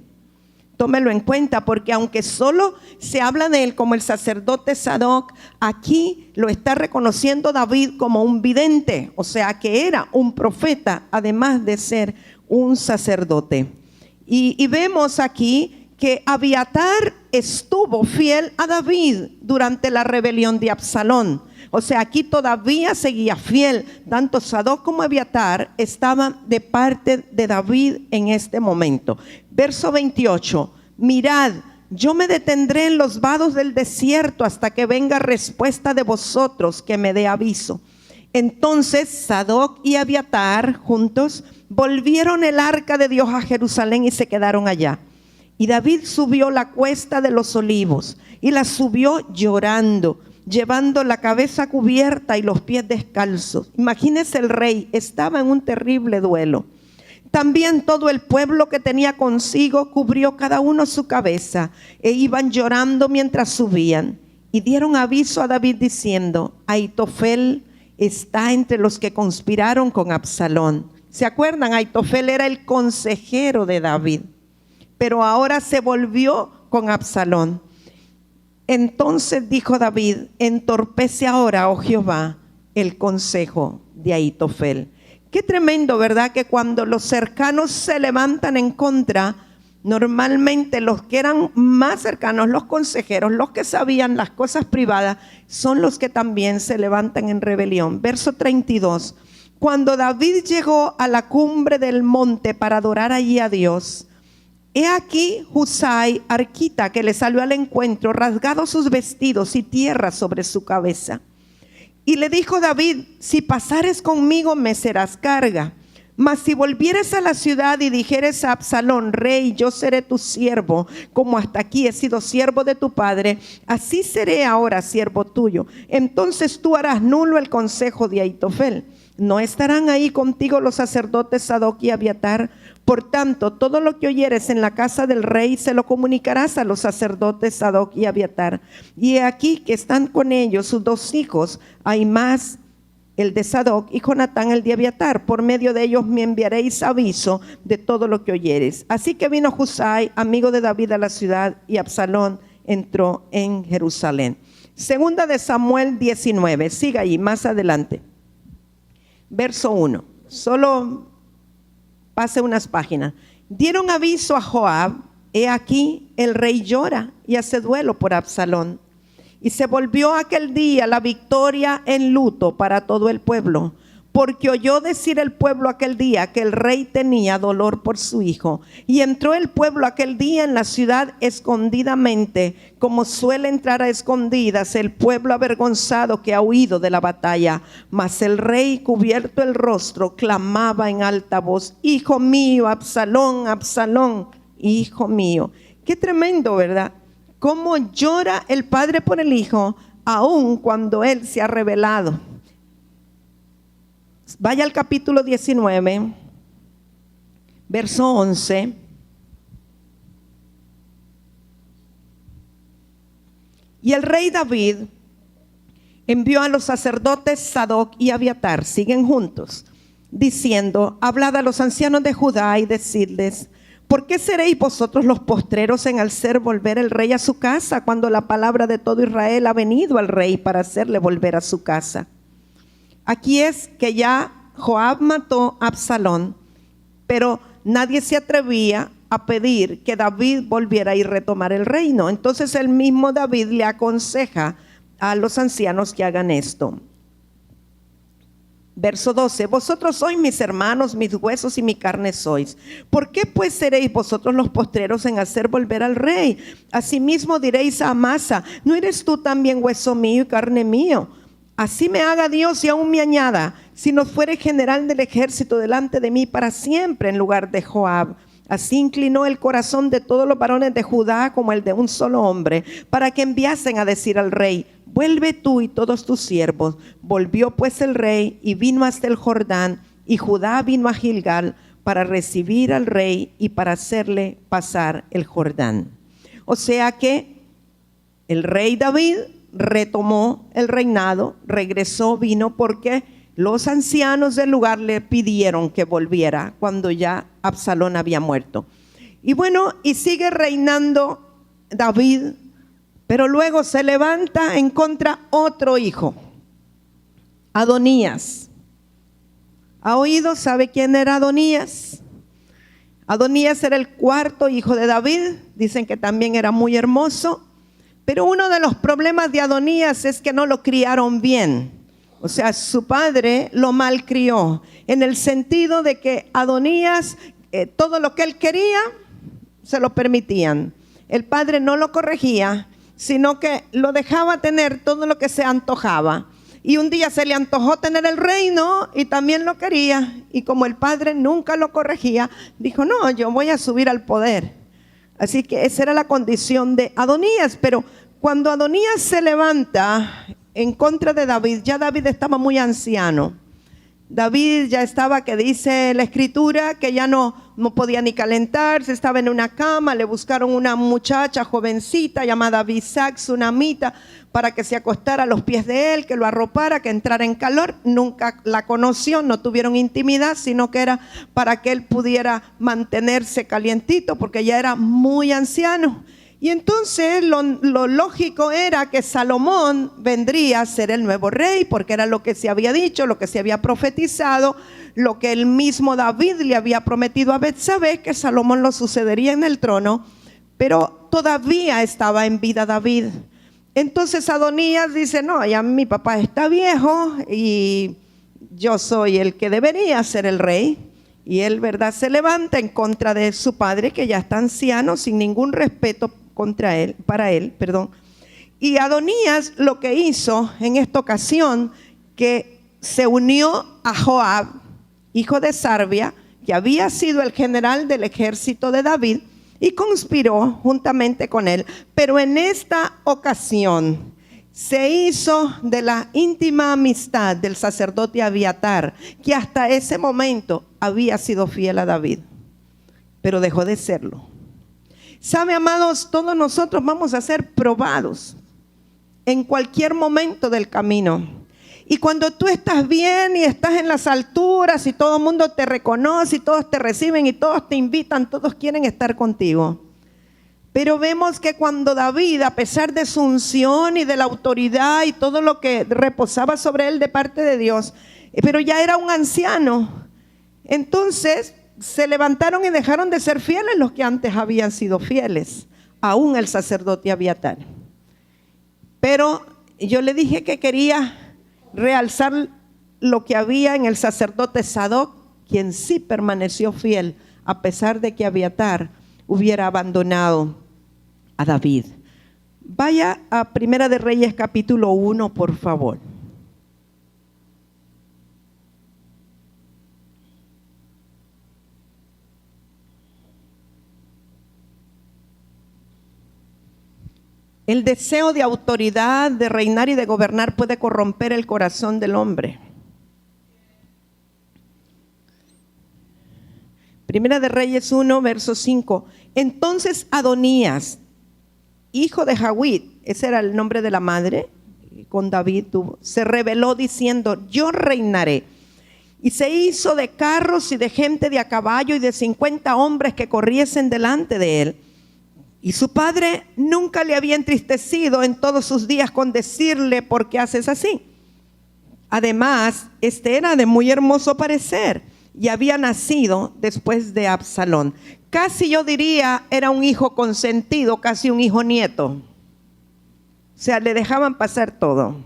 Tómelo en cuenta, porque aunque solo se habla de él como el sacerdote Sadoc, aquí lo está reconociendo David como un vidente, o sea que era un profeta, además de ser un sacerdote. Y vemos aquí que Abiatar estuvo fiel a David durante la rebelión de Absalón. O sea, aquí todavía seguía fiel. Tanto Sadoc como Abiatar estaban de parte de David en este momento. Verso 28. Mirad, yo me detendré en los vados del desierto hasta que venga respuesta de vosotros que me dé aviso. Entonces Sadoc y Abiatar juntos volvieron el arca de Dios a Jerusalén y se quedaron allá. Y David subió la cuesta de los olivos y la subió llorando, llevando la cabeza cubierta y los pies descalzos. Imagínese, el rey estaba en un terrible duelo. También todo el pueblo que tenía consigo cubrió cada uno su cabeza e iban llorando mientras subían. Y dieron aviso a David diciendo: Ahitofel está entre los que conspiraron con Absalón. ¿Se acuerdan? Ahitofel era el consejero de David, pero ahora se volvió con Absalón. Entonces dijo David: entorpece ahora, oh Jehová, el consejo de Ahitofel. Qué tremendo, ¿verdad? Que cuando los cercanos se levantan en contra, normalmente los que eran más cercanos, los consejeros, los que sabían las cosas privadas, son los que también se levantan en rebelión. Verso 32. Cuando David llegó a la cumbre del monte para adorar allí a Dios, he aquí Husai, arquita, que le salió al encuentro, rasgado sus vestidos y tierra sobre su cabeza. Y le dijo David: si pasares conmigo me serás carga, mas si volvieres a la ciudad y dijeres a Absalón: rey, yo seré tu siervo, como hasta aquí he sido siervo de tu padre, así seré ahora siervo tuyo. Entonces tú harás nulo el consejo de Ahitofel. No estarán ahí contigo los sacerdotes Sadoc y Abiatar. Por tanto, todo lo que oyeres en la casa del rey se lo comunicarás a los sacerdotes Sadoc y Abiatar. Y he aquí que están con ellos sus 2 hijos, Ahimaas el de Sadoc y Jonatán el de Abiatar. Por medio de ellos me enviaréis aviso de todo lo que oyeres. Así que vino Husai, amigo de David, a la ciudad, y Absalón entró en Jerusalén. Segunda de Samuel 19, siga ahí más adelante. Verso 1, solo pase unas páginas. Dieron aviso a Joab: he aquí el rey llora y hace duelo por Absalón. Y se volvió aquel día la victoria en luto para todo el pueblo, porque oyó decir el pueblo aquel día que el rey tenía dolor por su hijo. Y entró el pueblo aquel día en la ciudad escondidamente, como suele entrar a escondidas el pueblo avergonzado que ha huido de la batalla. Mas el rey, cubierto el rostro, clamaba en alta voz: hijo mío, Absalón, Absalón, hijo mío. Qué tremendo, ¿verdad? Cómo llora el padre por el hijo, aun cuando él se ha rebelado. Vaya al capítulo 19, verso 11. Y el rey David envió a los sacerdotes Sadoc y Abiatar, siguen juntos, diciendo: hablad a los ancianos de Judá y decidles: ¿por qué seréis vosotros los postreros en hacer volver el rey a su casa, cuando la palabra de todo Israel ha venido al rey para hacerle volver a su casa? Aquí es que ya Joab mató a Absalón, pero nadie se atrevía a pedir que David volviera y retomara el reino. Entonces el mismo David le aconseja a los ancianos que hagan esto. Verso 12: vosotros sois mis hermanos, mis huesos y mi carne sois. ¿Por qué pues seréis vosotros los postreros en hacer volver al rey? Asimismo diréis a Amasa: ¿no eres tú también hueso mío y carne mío? Así me haga Dios y aún me añada, si no fuere general del ejército delante de mí para siempre en lugar de Joab. Así inclinó el corazón de todos los varones de Judá como el de un solo hombre, para que enviasen a decir al rey: vuelve tú y todos tus siervos. Volvió pues el rey y vino hasta el Jordán, y Judá vino a Gilgal para recibir al rey y para hacerle pasar el Jordán. O sea que el rey David retomó el reinado, regresó, vino porque los ancianos del lugar le pidieron que volviera cuando ya Absalón había muerto. Y bueno, y sigue reinando David, pero luego se levanta en contra otro hijo, Adonías. ¿Ha oído? ¿Sabe quién era Adonías? Adonías era el cuarto hijo de David. Dicen que también era muy hermoso. Pero uno de los problemas de Adonías es que no lo criaron bien. O sea, su padre lo malcrió, en el sentido de que Adonías, todo lo que él quería, se lo permitían. El padre no lo corregía, sino que lo dejaba tener todo lo que se antojaba. Y un día se le antojó tener el reino y también lo quería. Y como el padre nunca lo corregía, dijo: no, yo voy a subir al poder. Así que esa era la condición de Adonías. Pero cuando Adonías se levanta en contra de David, ya David estaba muy anciano. David ya estaba, que dice la escritura, que ya no podía ni calentarse, estaba en una cama. Le buscaron una muchacha jovencita llamada Abisag, sunamita, para que se acostara a los pies de él, que lo arropara, que entrara en calor. Nunca la conoció, no tuvieron intimidad, sino que era para que él pudiera mantenerse calientito, porque ya era muy anciano. Y entonces lo lógico era que Salomón vendría a ser el nuevo rey, porque era lo que se había dicho, lo que se había profetizado, lo que el mismo David le había prometido a Betsabé, que Salomón lo sucedería en el trono. Pero todavía estaba en vida David. Entonces Adonías dice: no, ya mi papá está viejo y yo soy el que debería ser el rey. Y él, ¿verdad?, se levanta en contra de su padre, que ya está anciano, sin ningún respeto para él. Y Adonías lo que hizo en esta ocasión, que se unió a Joab, hijo de Sarvia, que había sido el general del ejército de David, y conspiró juntamente con él. Pero en esta ocasión se hizo de la íntima amistad del sacerdote Abiatar, que hasta ese momento había sido fiel a David, pero dejó de serlo. ¿Sabe, amados? Todos nosotros vamos a ser probados en cualquier momento del camino. Y cuando tú estás bien y estás en las alturas y todo el mundo te reconoce y todos te reciben y todos te invitan, todos quieren estar contigo. Pero vemos que cuando David, a pesar de su unción y de la autoridad y todo lo que reposaba sobre él de parte de Dios, pero ya era un anciano, entonces se levantaron y dejaron de ser fieles los que antes habían sido fieles, aún el sacerdote Abiatar. Pero yo le dije que quería realzar lo que había en el sacerdote Sadoc, quien sí permaneció fiel a pesar de que Abiatar hubiera abandonado a David. Vaya a Primera de Reyes capítulo 1, por favor. El deseo de autoridad, de reinar y de gobernar puede corromper el corazón del hombre. Primera de Reyes 1, verso 5. Entonces Adonías, hijo de Hagit, ese era el nombre de la madre, con David se rebeló diciendo: yo reinaré. Y se hizo de carros y de gente de a caballo y de 50 hombres que corriesen delante de él. Y su padre nunca le había entristecido en todos sus días con decirle: ¿por qué haces así? Además, este era de muy hermoso parecer y había nacido después de Absalón. Casi yo diría, era un hijo consentido, casi un hijo nieto. O sea, le dejaban pasar todo.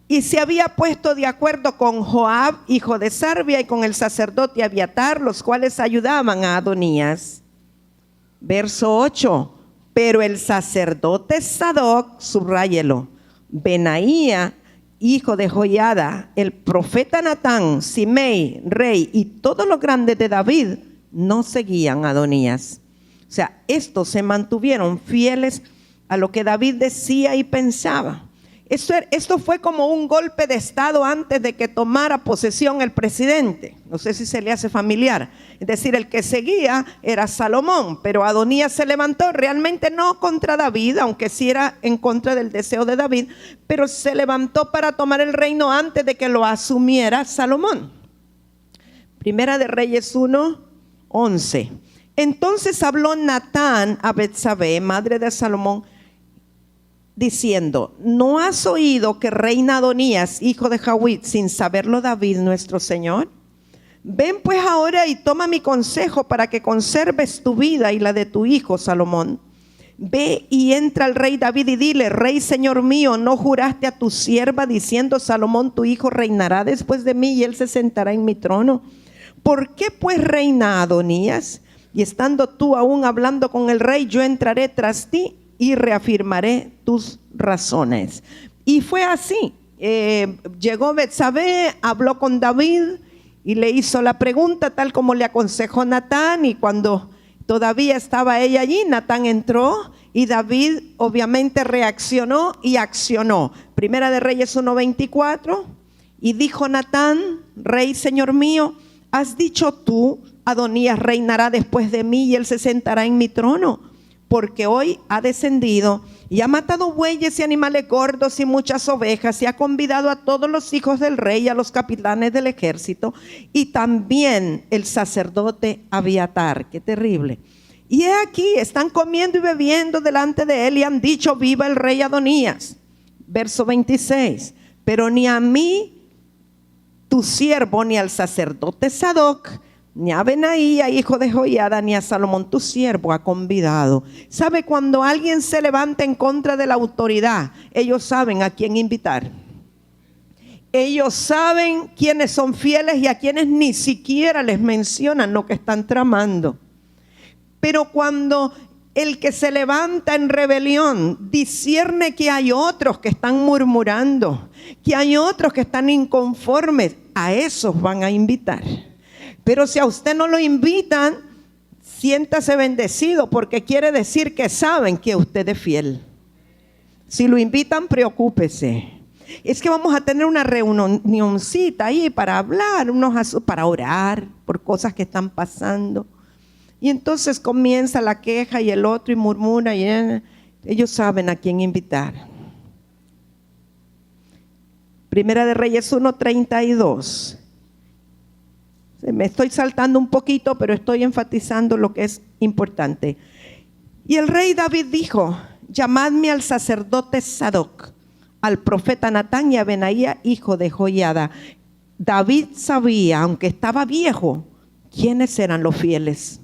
Y se había puesto de acuerdo con Joab, hijo de Sarvia, y con el sacerdote Abiatar, los cuales ayudaban a Adonías. Verso 8. Pero el sacerdote Sadoc, subráyelo, Benaía, hijo de Joiada, el profeta Natán, Simei, rey, y todos los grandes de David, no seguían a Adonías. O sea, estos se mantuvieron fieles a lo que David decía y pensaba. Esto fue como un golpe de estado antes de que tomara posesión el presidente. No sé si se le hace familiar. Es decir, el que seguía era Salomón, pero Adonías se levantó realmente no contra David, aunque sí era en contra del deseo de David, pero se levantó para tomar el reino antes de que lo asumiera Salomón. Primera de Reyes 1:11. Entonces habló Natán a Betsabé, madre de Salomón, diciendo: ¿no has oído que reina Adonías, hijo de Jawit, sin saberlo David nuestro señor? Ven pues ahora y toma mi consejo para que conserves tu vida y la de tu hijo Salomón. Ve y entra al rey David y dile: rey señor mío, ¿no juraste a tu sierva diciendo: Salomón tu hijo reinará después de mí y él se sentará en mi trono? ¿Por qué pues reina Adonías? Y estando tú aún hablando con el rey, yo entraré tras ti y reafirmaré tus razones. Y fue así. Llegó Betsabé, habló con David y le hizo la pregunta tal como le aconsejó Natán. Y cuando todavía estaba ella allí, Natán entró y David obviamente reaccionó y accionó. Primera de Reyes 1:24. Y dijo Natán: rey señor mío, ¿has dicho tú: Adonías reinará después de mí y él se sentará en mi trono? Porque hoy ha descendido y ha matado bueyes y animales gordos y muchas ovejas, y ha convidado a todos los hijos del rey y a los capitanes del ejército, y también el sacerdote Abiatar. Qué terrible. Y he aquí, están comiendo y bebiendo delante de él y han dicho: viva el rey Adonías. Verso 26. Pero ni a mí, tu siervo, ni al sacerdote Sadoc, ni a Benaía, hijo de Joiada, ni a Salomón tu siervo ha convidado. ¿Sabe? Cuando alguien se levanta en contra de la autoridad, ellos saben a quién invitar. Ellos saben quiénes son fieles y a quienes ni siquiera les mencionan lo que están tramando. Pero cuando el que se levanta en rebelión discierne que hay otros que están murmurando, que hay otros que están inconformes, a esos van a invitar. Pero si a usted no lo invitan, siéntase bendecido, porque quiere decir que saben que usted es fiel. Si lo invitan, preocúpese. Es que vamos a tener una reunioncita ahí para hablar, para orar por cosas que están pasando. Y entonces comienza la queja y el otro y murmura, y ellos saben a quién invitar. Primera de Reyes 1:32. Me estoy saltando un poquito, pero estoy enfatizando lo que es importante. Y el rey David dijo: llamadme al sacerdote Sadoc, al profeta Natán y a Benaía, hijo de Joiada. David sabía, aunque estaba viejo, quiénes eran los fieles.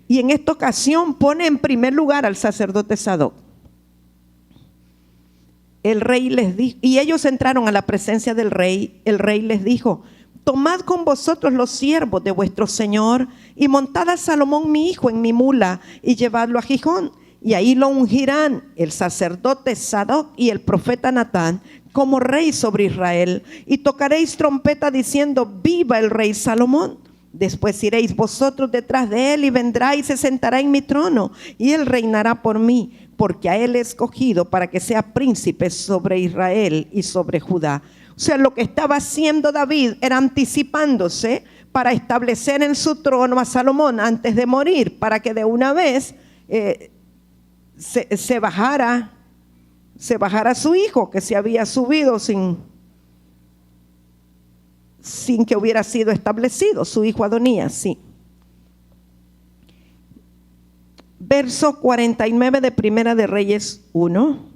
Y en esta ocasión pone en primer lugar al sacerdote Sadoc. El rey les dijo, y ellos entraron a la presencia del rey. El rey les dijo: tomad con vosotros los siervos de vuestro señor y montad a Salomón mi hijo en mi mula y llevadlo a Gijón. Y ahí lo ungirán el sacerdote Sadoc y el profeta Natán como rey sobre Israel. Y tocaréis trompeta diciendo: viva el rey Salomón. Después iréis vosotros detrás de él y vendrá y se sentará en mi trono. Y él reinará por mí, porque a él he escogido para que sea príncipe sobre Israel y sobre Judá. O sea, lo que estaba haciendo David era anticipándose para establecer en su trono a Salomón antes de morir, para que de una vez se bajara se bajara su hijo, que se había subido sin que hubiera sido establecido, su hijo Adonías, sí. Verso 49 de Primera de Reyes 1.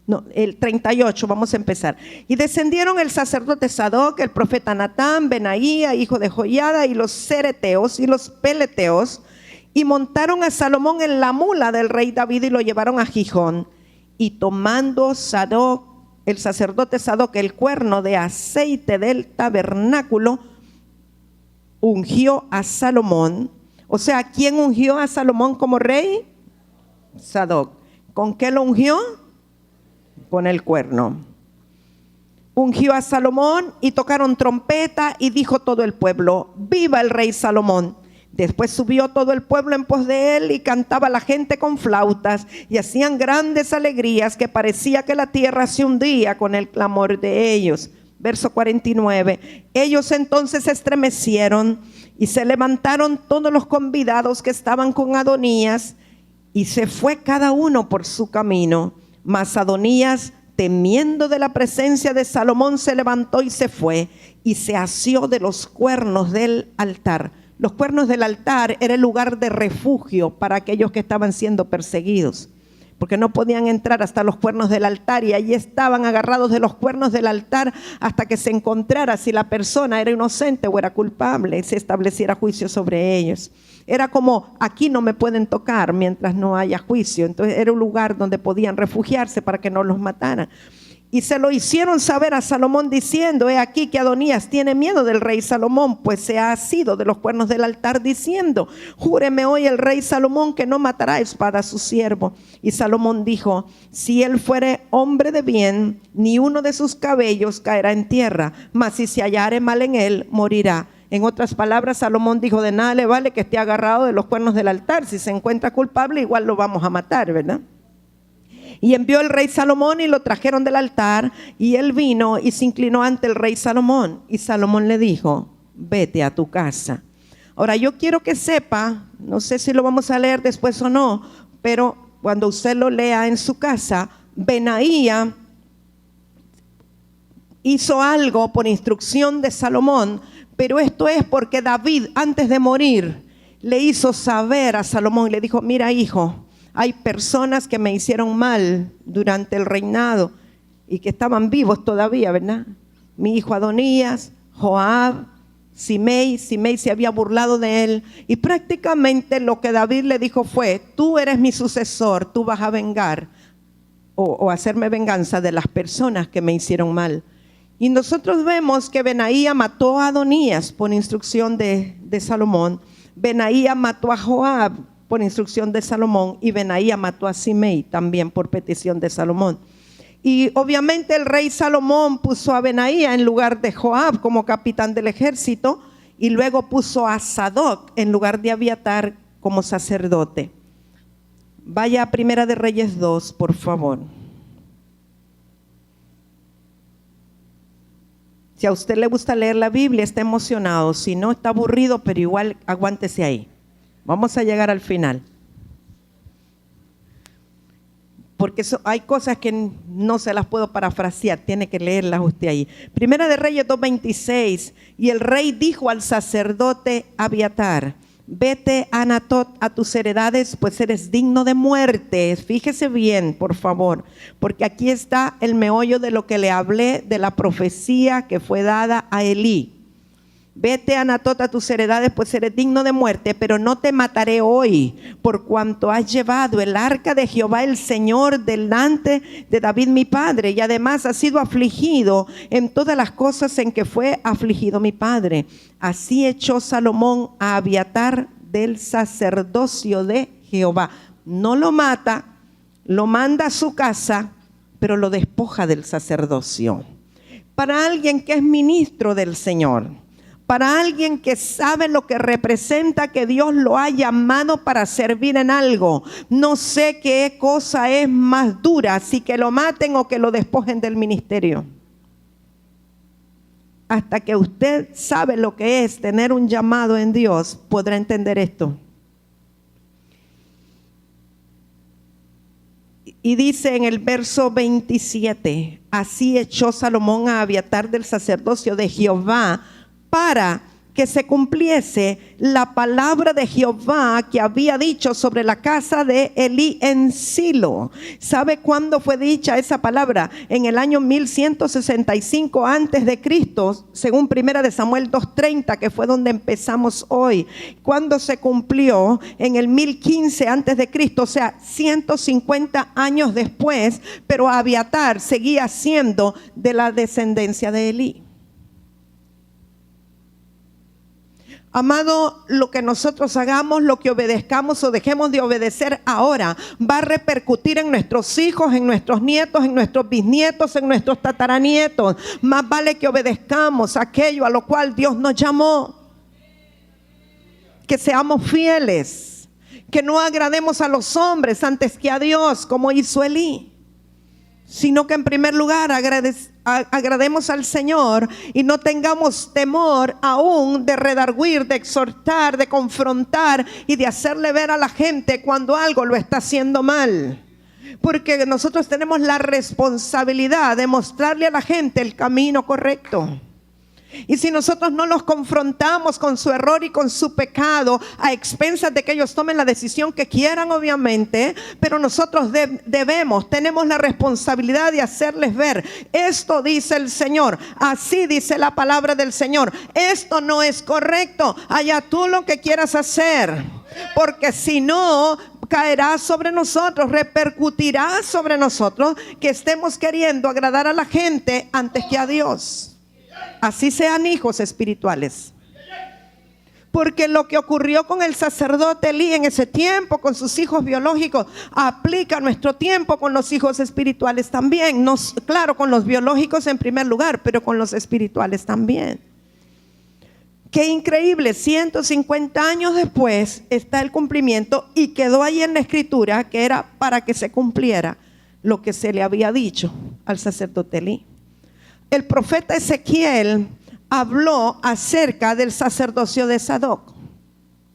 No, el 38, vamos a empezar. Y descendieron el sacerdote Sadoc, el profeta Natán, Benaía, hijo de Joiada, y los cereteos y los peleteos, y montaron a Salomón en la mula del rey David y lo llevaron a Gijón. Y tomando Sadoc, el sacerdote Sadoc, el cuerno de aceite del tabernáculo, ungió a Salomón. O sea, ¿quién ungió a Salomón como rey? Sadoc. ¿Con qué lo ungió? Con el cuerno. Ungió a Salomón y tocaron trompeta y dijo todo el pueblo: ¡viva el rey Salomón! Después subió todo el pueblo en pos de él y cantaba la gente con flautas y hacían grandes alegrías, que parecía que la tierra se hundía con el clamor de ellos. Verso 49. Ellos entonces se estremecieron y se levantaron todos los convidados que estaban con Adonías, y se fue cada uno por su camino. Mas Adonías, temiendo de la presencia de Salomón, se levantó y se fue y se asió de los cuernos del altar. Los cuernos del altar era el lugar de refugio para aquellos que estaban siendo perseguidos, porque no podían entrar hasta los cuernos del altar, y allí estaban agarrados de los cuernos del altar hasta que se encontrara si la persona era inocente o era culpable y se estableciera juicio sobre ellos. Era como: aquí no me pueden tocar mientras no haya juicio. Entonces era un lugar donde podían refugiarse para que no los mataran. Y se lo hicieron saber a Salomón diciendo: he aquí que Adonías tiene miedo del rey Salomón, pues se ha asido de los cuernos del altar, diciendo: júreme hoy el rey Salomón que no matará a espada a su siervo. Y Salomón dijo: si él fuere hombre de bien, ni uno de sus cabellos caerá en tierra, mas si se hallare mal en él, morirá. En otras palabras, Salomón dijo: de nada le vale que esté agarrado de los cuernos del altar. Si se encuentra culpable, igual lo vamos a matar, ¿verdad? Y envió el rey Salomón y lo trajeron del altar, y él vino y se inclinó ante el rey Salomón. Y Salomón le dijo: vete a tu casa. Ahora yo quiero que sepa, no sé si lo vamos a leer después o no, pero cuando usted lo lea en su casa, Benaía hizo algo por instrucción de Salomón, pero esto es porque David, antes de morir, le hizo saber a Salomón y le dijo: mira, hijo, hay personas que me hicieron mal durante el reinado y que estaban vivos todavía, ¿verdad? Mi hijo Adonías, Joab, Simei se había burlado de él, y prácticamente lo que David le dijo fue: tú eres mi sucesor, tú vas a vengar o hacerme venganza de las personas que me hicieron mal. Y nosotros vemos que Benaía mató a Adonías por instrucción de Salomón. Benaía mató a Joab por instrucción de Salomón, y Benaía mató a Simei también por petición de Salomón. Y obviamente el rey Salomón puso a Benaía en lugar de Joab como capitán del ejército, y luego puso a Sadoc en lugar de Abiatar como sacerdote. Vaya a Primera de Reyes 2, por favor. Si a usted le gusta leer la Biblia, está emocionado. Si no, está aburrido, pero igual aguántese ahí. Vamos a llegar al final. Porque hay cosas que no se las puedo parafrasear, tiene que leerlas usted ahí. Primera de Reyes 2:26. Y el rey dijo al sacerdote Abiatar: vete a Anatot a tus heredades, pues eres digno de muerte. Fíjese bien, por favor, porque aquí está el meollo de lo que le hablé de la profecía que fue dada a Elí. Vete a Anatot a tus heredades, pues eres digno de muerte, pero no te mataré hoy, por cuanto has llevado el arca de Jehová el Señor delante de David mi padre, y además has sido afligido en todas las cosas en que fue afligido mi padre. Así echó Salomón a Abiatar del sacerdocio de Jehová. No lo mata, lo manda a su casa, pero lo despoja del sacerdocio. Para alguien que es ministro del Señor, para alguien que sabe lo que representa que Dios lo ha llamado para servir en algo, no sé qué cosa es más dura, si que lo maten o que lo despojen del ministerio. Hasta que usted sabe lo que es tener un llamado en Dios, podrá entender esto. Y dice en el verso 27, así echó Salomón a Abiatar del sacerdocio de Jehová para que se cumpliese la palabra de Jehová que había dicho sobre la casa de Elí en Silo. ¿Sabe cuándo fue dicha esa palabra? En el año 1165 antes de Cristo, según Primera de Samuel 2:30, que fue donde empezamos hoy. ¿Cuándo se cumplió? En el 1015 antes de Cristo, o sea, 150 años después, pero Abiatar seguía siendo de la descendencia de Elí. Amado, lo que nosotros hagamos, lo que obedezcamos o dejemos de obedecer ahora, va a repercutir en nuestros hijos, en nuestros nietos, en nuestros bisnietos, en nuestros tataranietos. Más vale que obedezcamos aquello a lo cual Dios nos llamó. Que seamos fieles, que no agrademos a los hombres antes que a Dios, como hizo Elí, sino que en primer lugar agrademos al Señor y no tengamos temor aún de redarguir, de exhortar, de confrontar y de hacerle ver a la gente cuando algo lo está haciendo mal. Porque nosotros tenemos la responsabilidad de mostrarle a la gente el camino correcto. Y si nosotros no los confrontamos con su error y con su pecado, a expensas de que ellos tomen la decisión que quieran, obviamente, pero nosotros tenemos la responsabilidad de hacerles ver: esto dice el Señor, así dice la palabra del Señor, esto no es correcto, allá tú lo que quieras hacer, porque si no, caerá sobre nosotros, repercutirá sobre nosotros que estemos queriendo agradar a la gente antes que a Dios. Así sean hijos espirituales. Porque lo que ocurrió con el sacerdote Elí en ese tiempo, con sus hijos biológicos, aplica a nuestro tiempo con los hijos espirituales también. Claro, con los biológicos en primer lugar, pero con los espirituales también. Qué increíble, 150 años después está el cumplimiento, y quedó ahí en la escritura que era para que se cumpliera lo que se le había dicho al sacerdote Elí. El profeta Ezequiel habló acerca del sacerdocio de Sadoc.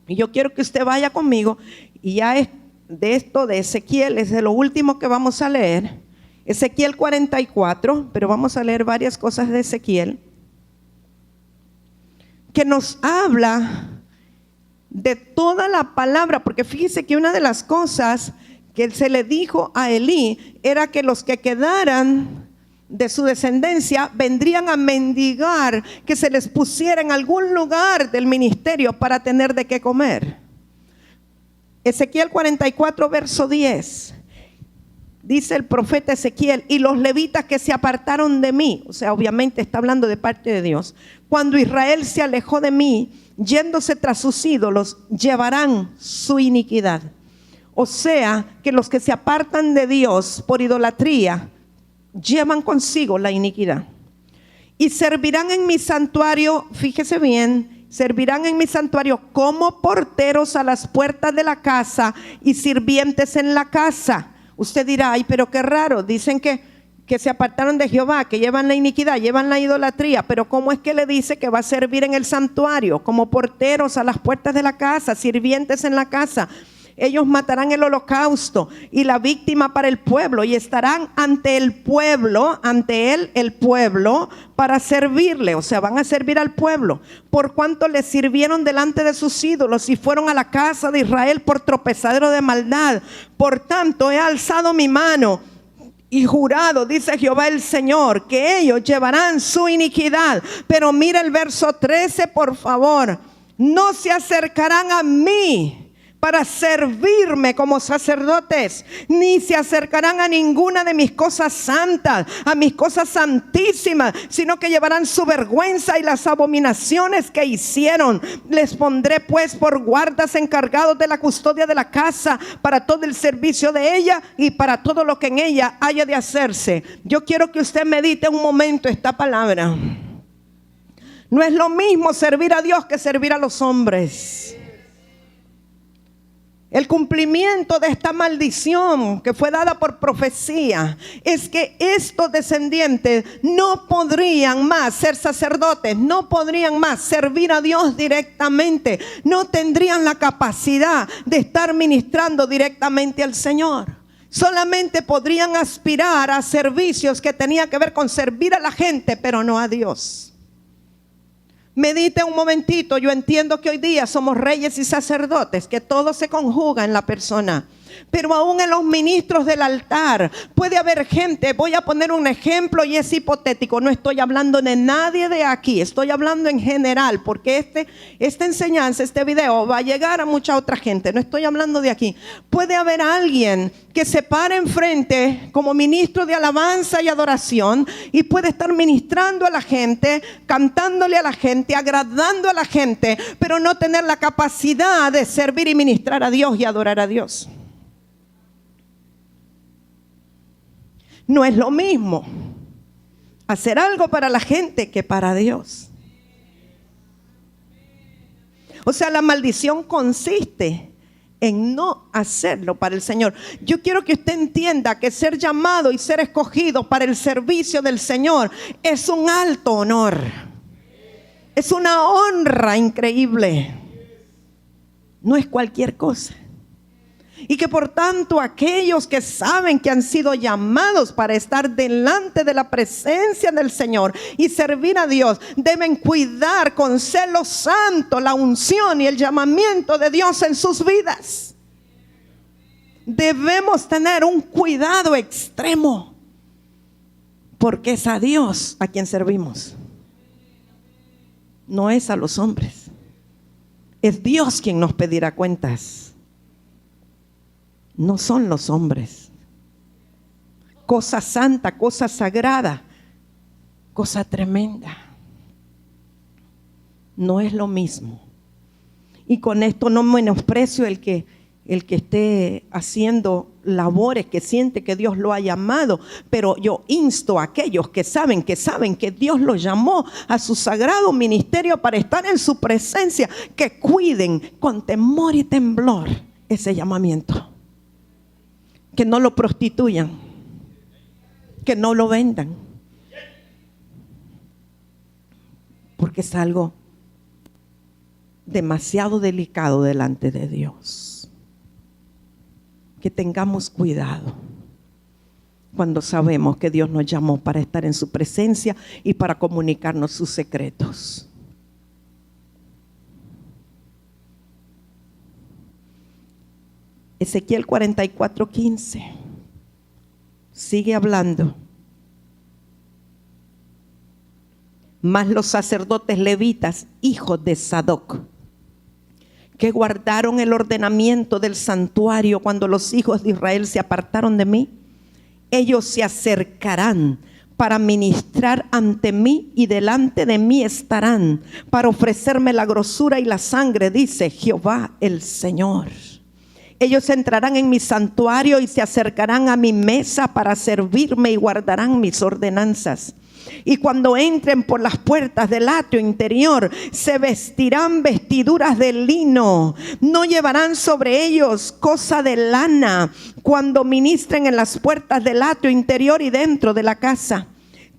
Y yo quiero que usted vaya conmigo, y ya es de esto de Ezequiel, es de lo último que vamos a leer. Ezequiel 44, pero vamos a leer varias cosas de Ezequiel, que nos habla de toda la palabra. Porque fíjese que una de las cosas que se le dijo a Elí era que los que quedaran de su descendencia vendrían a mendigar, que se les pusiera en algún lugar del ministerio para tener de qué comer. Ezequiel 44 verso 10, dice el profeta Ezequiel: y los levitas que se apartaron de mí, o sea, obviamente está hablando de parte de Dios, cuando Israel se alejó de mí, yéndose tras sus ídolos, llevarán su iniquidad. O sea, que los que se apartan de Dios por idolatría llevan consigo la iniquidad. Y servirán en mi santuario, fíjese bien, servirán en mi santuario como porteros a las puertas de la casa y sirvientes en la casa. Usted dirá: ay, pero qué raro, dicen que se apartaron de Jehová, que llevan la iniquidad, llevan la idolatría, pero ¿cómo es que le dice que va a servir en el santuario? Como porteros a las puertas de la casa, sirvientes en la casa. Ellos matarán el holocausto y la víctima para el pueblo, y estarán ante el pueblo, ante él el pueblo, para servirle. O sea, van a servir al pueblo, por cuanto le sirvieron delante de sus ídolos y fueron a la casa de Israel por tropezadero de maldad. Por tanto, he alzado mi mano y jurado, dice Jehová el Señor, que ellos llevarán su iniquidad. Pero mira el verso 13, por favor: no se acercarán a mí para servirme como sacerdotes, ni se acercarán a ninguna de mis cosas santas, a mis cosas santísimas, sino que llevarán su vergüenza y las abominaciones que hicieron. Les pondré pues por guardas encargados de la custodia de la casa, para todo el servicio de ella y para todo lo que en ella haya de hacerse. Yo quiero que usted medite un momento esta palabra. No es lo mismo servir a Dios que servir a los hombres. El cumplimiento de esta maldición que fue dada por profecía es que estos descendientes no podrían más ser sacerdotes, no podrían más servir a Dios directamente, no tendrían la capacidad de estar ministrando directamente al Señor. Solamente podrían aspirar a servicios que tenían que ver con servir a la gente, pero no a Dios. Medite un momentito. Yo entiendo que hoy día somos reyes y sacerdotes, que todo se conjuga en la persona. Pero aún en los ministros del altar puede haber gente. Voy a poner un ejemplo y es hipotético. No estoy hablando de nadie de aquí, estoy hablando en general, porque esta enseñanza, este video va a llegar a mucha otra gente. No estoy hablando de aquí. Puede haber alguien que se pare enfrente como ministro de alabanza y adoración y puede estar ministrando a la gente, cantándole a la gente, agradando a la gente, pero no tener la capacidad de servir y ministrar a Dios y adorar a Dios. No es lo mismo hacer algo para la gente que para Dios. O sea, la maldición consiste en no hacerlo para el Señor. Yo quiero que usted entienda que ser llamado y ser escogido para el servicio del Señor es un alto honor. Es una honra increíble. No es cualquier cosa. Y que por tanto aquellos que saben que han sido llamados para estar delante de la presencia del Señor y servir a Dios, deben cuidar con celo santo la unción y el llamamiento de Dios en sus vidas. Debemos tener un cuidado extremo, porque es a Dios a quien servimos. No es a los hombres. Es Dios quien nos pedirá cuentas. No son los hombres. Cosa santa, cosa sagrada, cosa tremenda. No es lo mismo. Y con esto no menosprecio el que esté haciendo labores, que siente que Dios lo ha llamado, pero yo insto a aquellos que saben que Dios los llamó a su sagrado ministerio para estar en su presencia, que cuiden con temor y temblor ese llamamiento. Que no lo prostituyan, que no lo vendan, porque es algo demasiado delicado delante de Dios. Que tengamos cuidado cuando sabemos que Dios nos llamó para estar en su presencia y para comunicarnos sus secretos. Ezequiel 44:15 sigue hablando. Mas los sacerdotes levitas, hijos de Sadoc, que guardaron el ordenamiento del santuario cuando los hijos de Israel se apartaron de mí, ellos se acercarán para ministrar ante mí y delante de mí estarán para ofrecerme la grosura y la sangre, dice Jehová el Señor. Ellos entrarán en mi santuario y se acercarán a mi mesa para servirme y guardarán mis ordenanzas. Y cuando entren por las puertas del atrio interior, se vestirán vestiduras de lino. No llevarán sobre ellos cosa de lana cuando ministren en las puertas del atrio interior y dentro de la casa.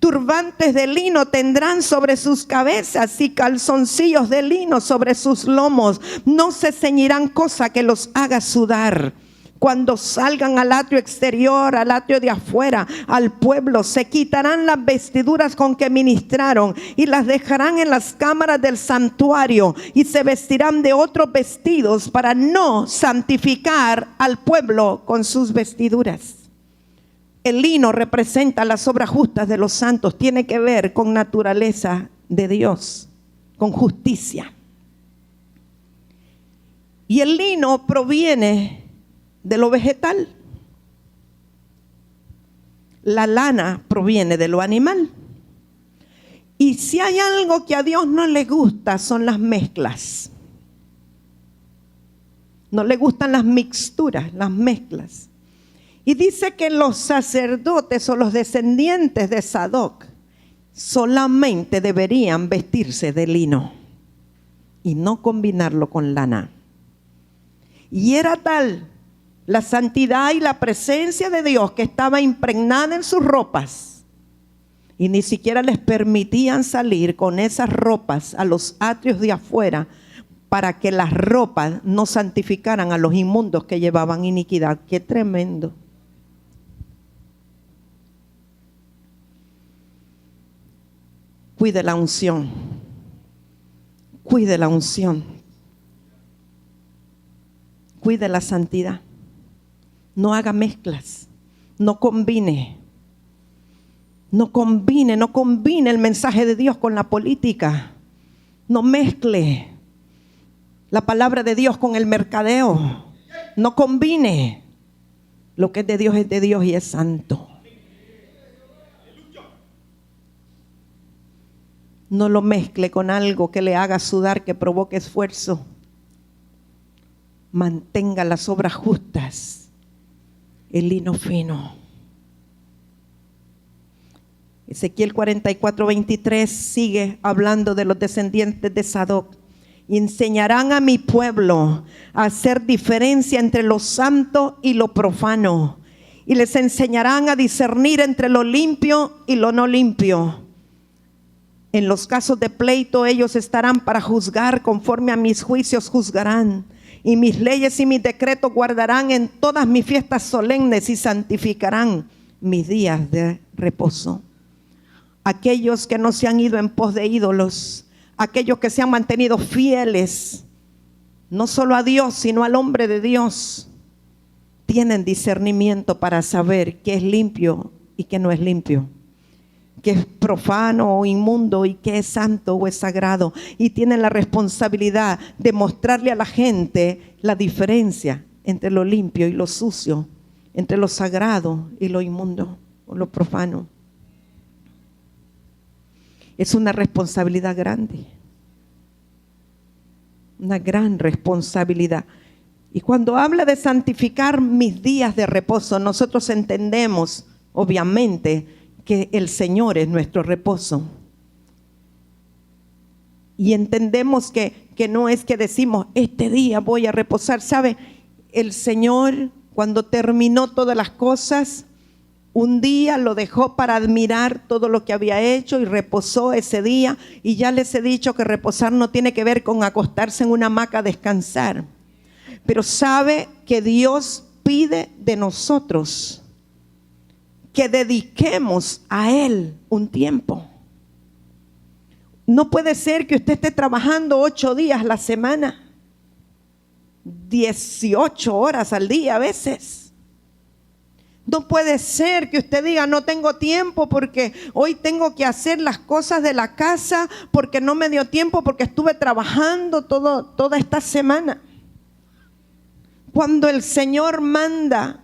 Turbantes de lino tendrán sobre sus cabezas y calzoncillos de lino sobre sus lomos. No se ceñirán cosa que los haga sudar. Cuando salgan al atrio exterior, al atrio de afuera, al pueblo, se quitarán las vestiduras con que ministraron y las dejarán en las cámaras del santuario y se vestirán de otros vestidos para no santificar al pueblo con sus vestiduras. El lino representa las obras justas de los santos, tiene que ver con naturaleza de Dios, con justicia. Y el lino proviene de lo vegetal. La lana proviene de lo animal. Y si hay algo que a Dios no le gusta, son las mezclas. No le gustan las mixturas, las mezclas. Y dice que los sacerdotes o los descendientes de Sadoc solamente deberían vestirse de lino y no combinarlo con lana. Y era tal la santidad y la presencia de Dios que estaba impregnada en sus ropas, y ni siquiera les permitían salir con esas ropas a los atrios de afuera, para que las ropas no santificaran a los inmundos que llevaban iniquidad. ¡Qué tremendo! cuide la unción. Cuide la unción. Cuide la santidad. No haga mezclas. No combine. No combine el mensaje de Dios con la política. No mezcle la palabra de Dios con el mercadeo. No combine. Lo que es de Dios y es santo. No lo mezcle con algo que le haga sudar, que provoque esfuerzo. Mantenga las obras justas, el lino fino. Ezequiel 44:23 sigue hablando de los descendientes de Sadoc. Y enseñarán a mi pueblo a hacer diferencia entre lo santo y lo profano. Y les enseñarán a discernir entre lo limpio y lo no limpio. En los casos de pleito ellos estarán para juzgar, conforme a mis juicios juzgarán. Y mis leyes y mis decretos guardarán en todas mis fiestas solemnes y santificarán mis días de reposo. Aquellos que no se han ido en pos de ídolos, aquellos que se han mantenido fieles, no solo a Dios, sino al hombre de Dios, tienen discernimiento para saber qué es limpio y qué no es limpio, qué es profano o inmundo y qué es santo o es sagrado. Y tienen la responsabilidad de mostrarle a la gente la diferencia entre lo limpio y lo sucio, entre lo sagrado y lo inmundo o lo profano. Es una responsabilidad grande, una gran responsabilidad. Y cuando habla de santificar mis días de reposo, nosotros entendemos, obviamente, que el Señor es nuestro reposo. Y entendemos que no es que decimos, este día voy a reposar. ¿Sabe? El Señor, cuando terminó todas las cosas, un día lo dejó para admirar todo lo que había hecho y reposó ese día. Y ya les he dicho que reposar no tiene que ver con acostarse en una hamaca a descansar. Pero sabe que Dios pide de nosotros que dediquemos a Él un tiempo. No puede ser que usted esté trabajando 8 días la semana, 18 horas al día a veces. No puede ser que usted diga, no tengo tiempo porque hoy tengo que hacer las cosas de la casa, porque no me dio tiempo, porque estuve trabajando toda esta semana. Cuando el Señor manda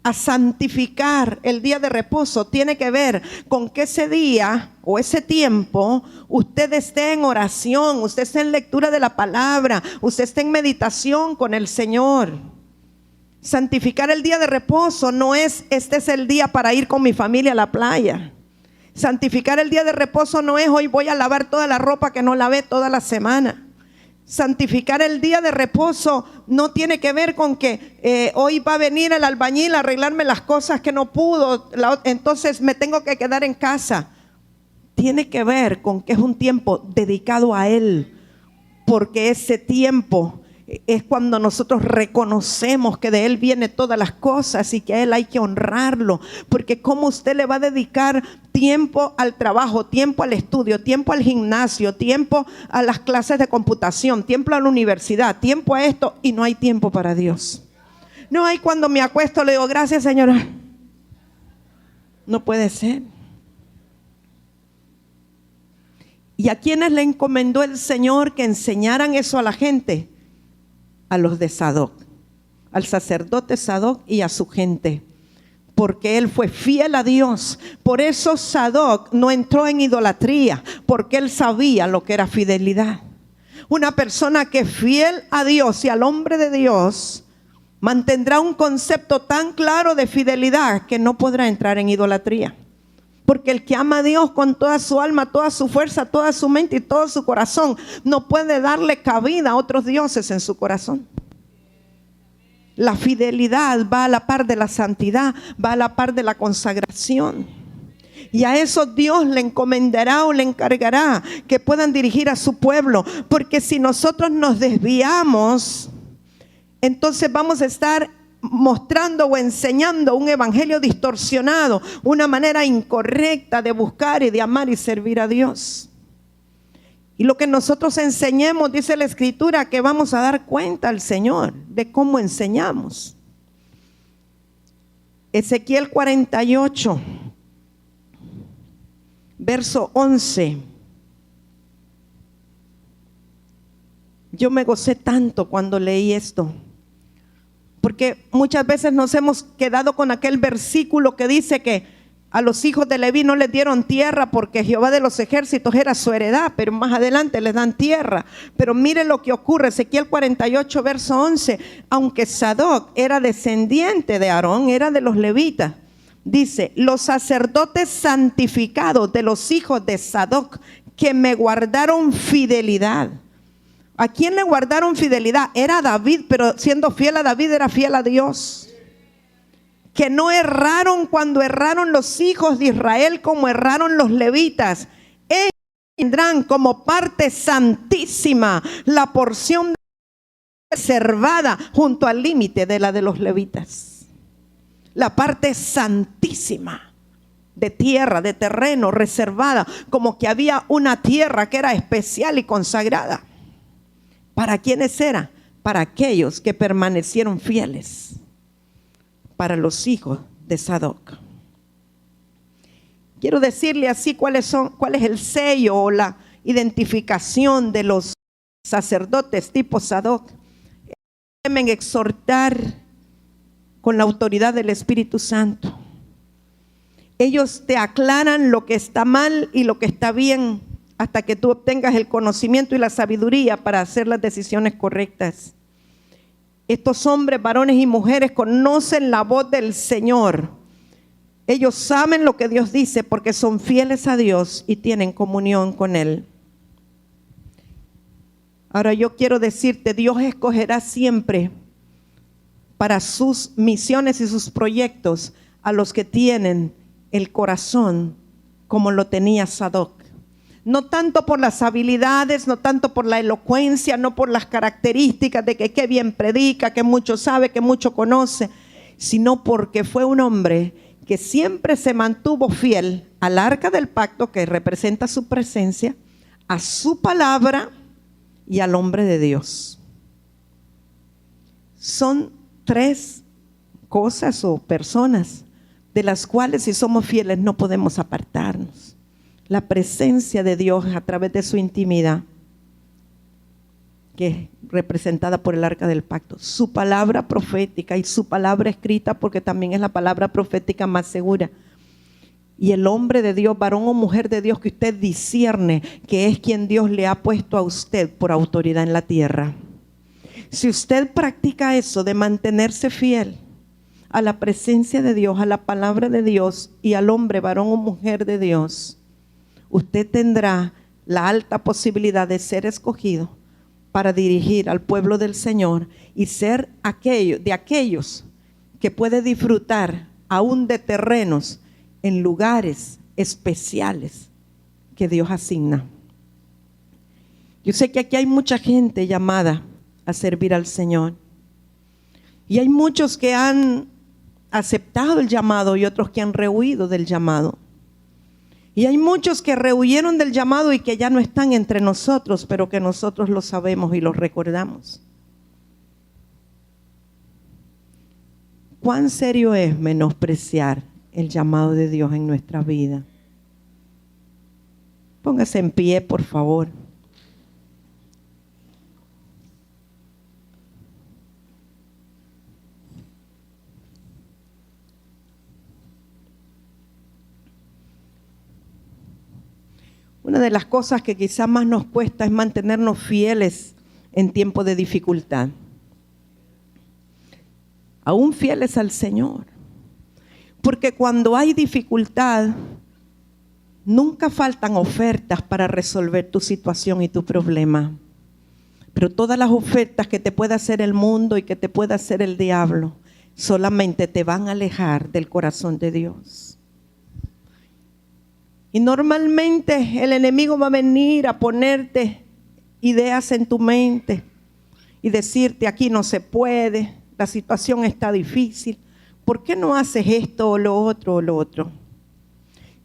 a santificar el día de reposo, tiene que ver con que ese día o ese tiempo usted esté en oración, usted esté en lectura de la palabra, usted esté en meditación con el Señor. Santificar el día de reposo no es, este es el día para ir con mi familia a la playa. Santificar el día de reposo no es, hoy voy a lavar toda la ropa que no lavé toda la semana. Santificar el día de reposo no tiene que ver con que hoy va a venir el albañil a arreglarme las cosas que no pudo, entonces me tengo que quedar en casa. Tiene que ver con que es un tiempo dedicado a Él, porque ese tiempo es cuando nosotros reconocemos que de Él vienen todas las cosas y que a Él hay que honrarlo. Porque ¿cómo usted le va a dedicar tiempo al trabajo, tiempo al estudio, tiempo al gimnasio, tiempo a las clases de computación, tiempo a la universidad, tiempo a esto y no hay tiempo para Dios? No hay, cuando me acuesto le digo, gracias Señora. No puede ser. ¿Y a quiénes le encomendó el Señor que enseñaran eso a la gente? A los de Sadoc, al sacerdote Sadoc y a su gente, porque él fue fiel a Dios. Por eso Sadoc no entró en idolatría, porque él sabía lo que era fidelidad. Una persona que es fiel a Dios y al hombre de Dios mantendrá un concepto tan claro de fidelidad que no podrá entrar en idolatría. Porque el que ama a Dios con toda su alma, toda su fuerza, toda su mente y todo su corazón, no puede darle cabida a otros dioses en su corazón. La fidelidad va a la par de la santidad, va a la par de la consagración. Y a eso Dios le encomendará o le encargará que puedan dirigir a su pueblo. Porque si nosotros nos desviamos, entonces vamos a estar mostrando o enseñando un evangelio distorsionado, una manera incorrecta de buscar y de amar y servir a Dios. Y lo que nosotros enseñemos, dice la Escritura, que vamos a dar cuenta al Señor de cómo enseñamos. Ezequiel 48, verso 11. Yo me gocé tanto cuando leí esto, porque muchas veces nos hemos quedado con aquel versículo que dice que a los hijos de Leví no les dieron tierra porque Jehová de los ejércitos era su heredad, pero más adelante les dan tierra. Pero mire lo que ocurre, Ezequiel 48, verso 11. Aunque Sadoc era descendiente de Aarón, era de los levitas, dice: los sacerdotes santificados de los hijos de Sadoc, que me guardaron fidelidad. ¿A quién le guardaron fidelidad? Era a David, pero siendo fiel a David era fiel a Dios. Que no erraron cuando erraron los hijos de Israel, como erraron los levitas. Ellos tendrán como parte santísima la porción reservada junto al límite de la de los levitas. La parte santísima de tierra, de terreno reservada, como que había una tierra que era especial y consagrada. ¿Para quiénes era? Para aquellos que permanecieron fieles. Para los hijos de Sadoc. Quiero decirle así cuál es el sello o la identificación de los sacerdotes tipo Sadoc. Deben exhortar con la autoridad del Espíritu Santo. Ellos te aclaran lo que está mal y lo que está bien, hasta que tú obtengas el conocimiento y la sabiduría para hacer las decisiones correctas. Estos hombres, varones y mujeres conocen la voz del Señor. Ellos saben lo que Dios dice porque son fieles a Dios y tienen comunión con Él. Ahora yo quiero decirte, Dios escogerá siempre para sus misiones y sus proyectos a los que tienen el corazón como lo tenía Sadoc. No tanto por las habilidades, no tanto por la elocuencia, no por las características de que qué bien predica, que mucho sabe, que mucho conoce, sino porque fue un hombre que siempre se mantuvo fiel al arca del pacto, que representa su presencia, a su palabra y al hombre de Dios. Son tres cosas o personas de las cuales, si somos fieles, no podemos apartarnos. La presencia de Dios a través de su intimidad, que es representada por el arca del pacto, su palabra profética y su palabra escrita, porque también es la palabra profética más segura, y el hombre de Dios, varón o mujer de Dios, que usted discierne que es quien Dios le ha puesto a usted por autoridad en la tierra. Si usted practica eso de mantenerse fiel a la presencia de Dios, a la palabra de Dios y al hombre, varón o mujer de Dios, usted tendrá la alta posibilidad de ser escogido para dirigir al pueblo del Señor y ser de aquellos que puede disfrutar aún de terrenos en lugares especiales que Dios asigna. Yo sé que aquí hay mucha gente llamada a servir al Señor y hay muchos que han aceptado el llamado y otros que han rehuido del llamado. Y hay muchos que rehuyeron del llamado y que ya no están entre nosotros, pero que nosotros lo sabemos y lo recordamos. ¿Cuán serio es menospreciar el llamado de Dios en nuestra vida? Póngase en pie, por favor. Una de las cosas que quizás más nos cuesta es mantenernos fieles en tiempos de dificultad. Aún fieles al Señor. Porque cuando hay dificultad, nunca faltan ofertas para resolver tu situación y tu problema. Pero todas las ofertas que te pueda hacer el mundo y que te pueda hacer el diablo, solamente te van a alejar del corazón de Dios. Y normalmente el enemigo va a venir a ponerte ideas en tu mente y decirte: aquí no se puede, la situación está difícil, ¿por qué no haces esto o lo otro o lo otro?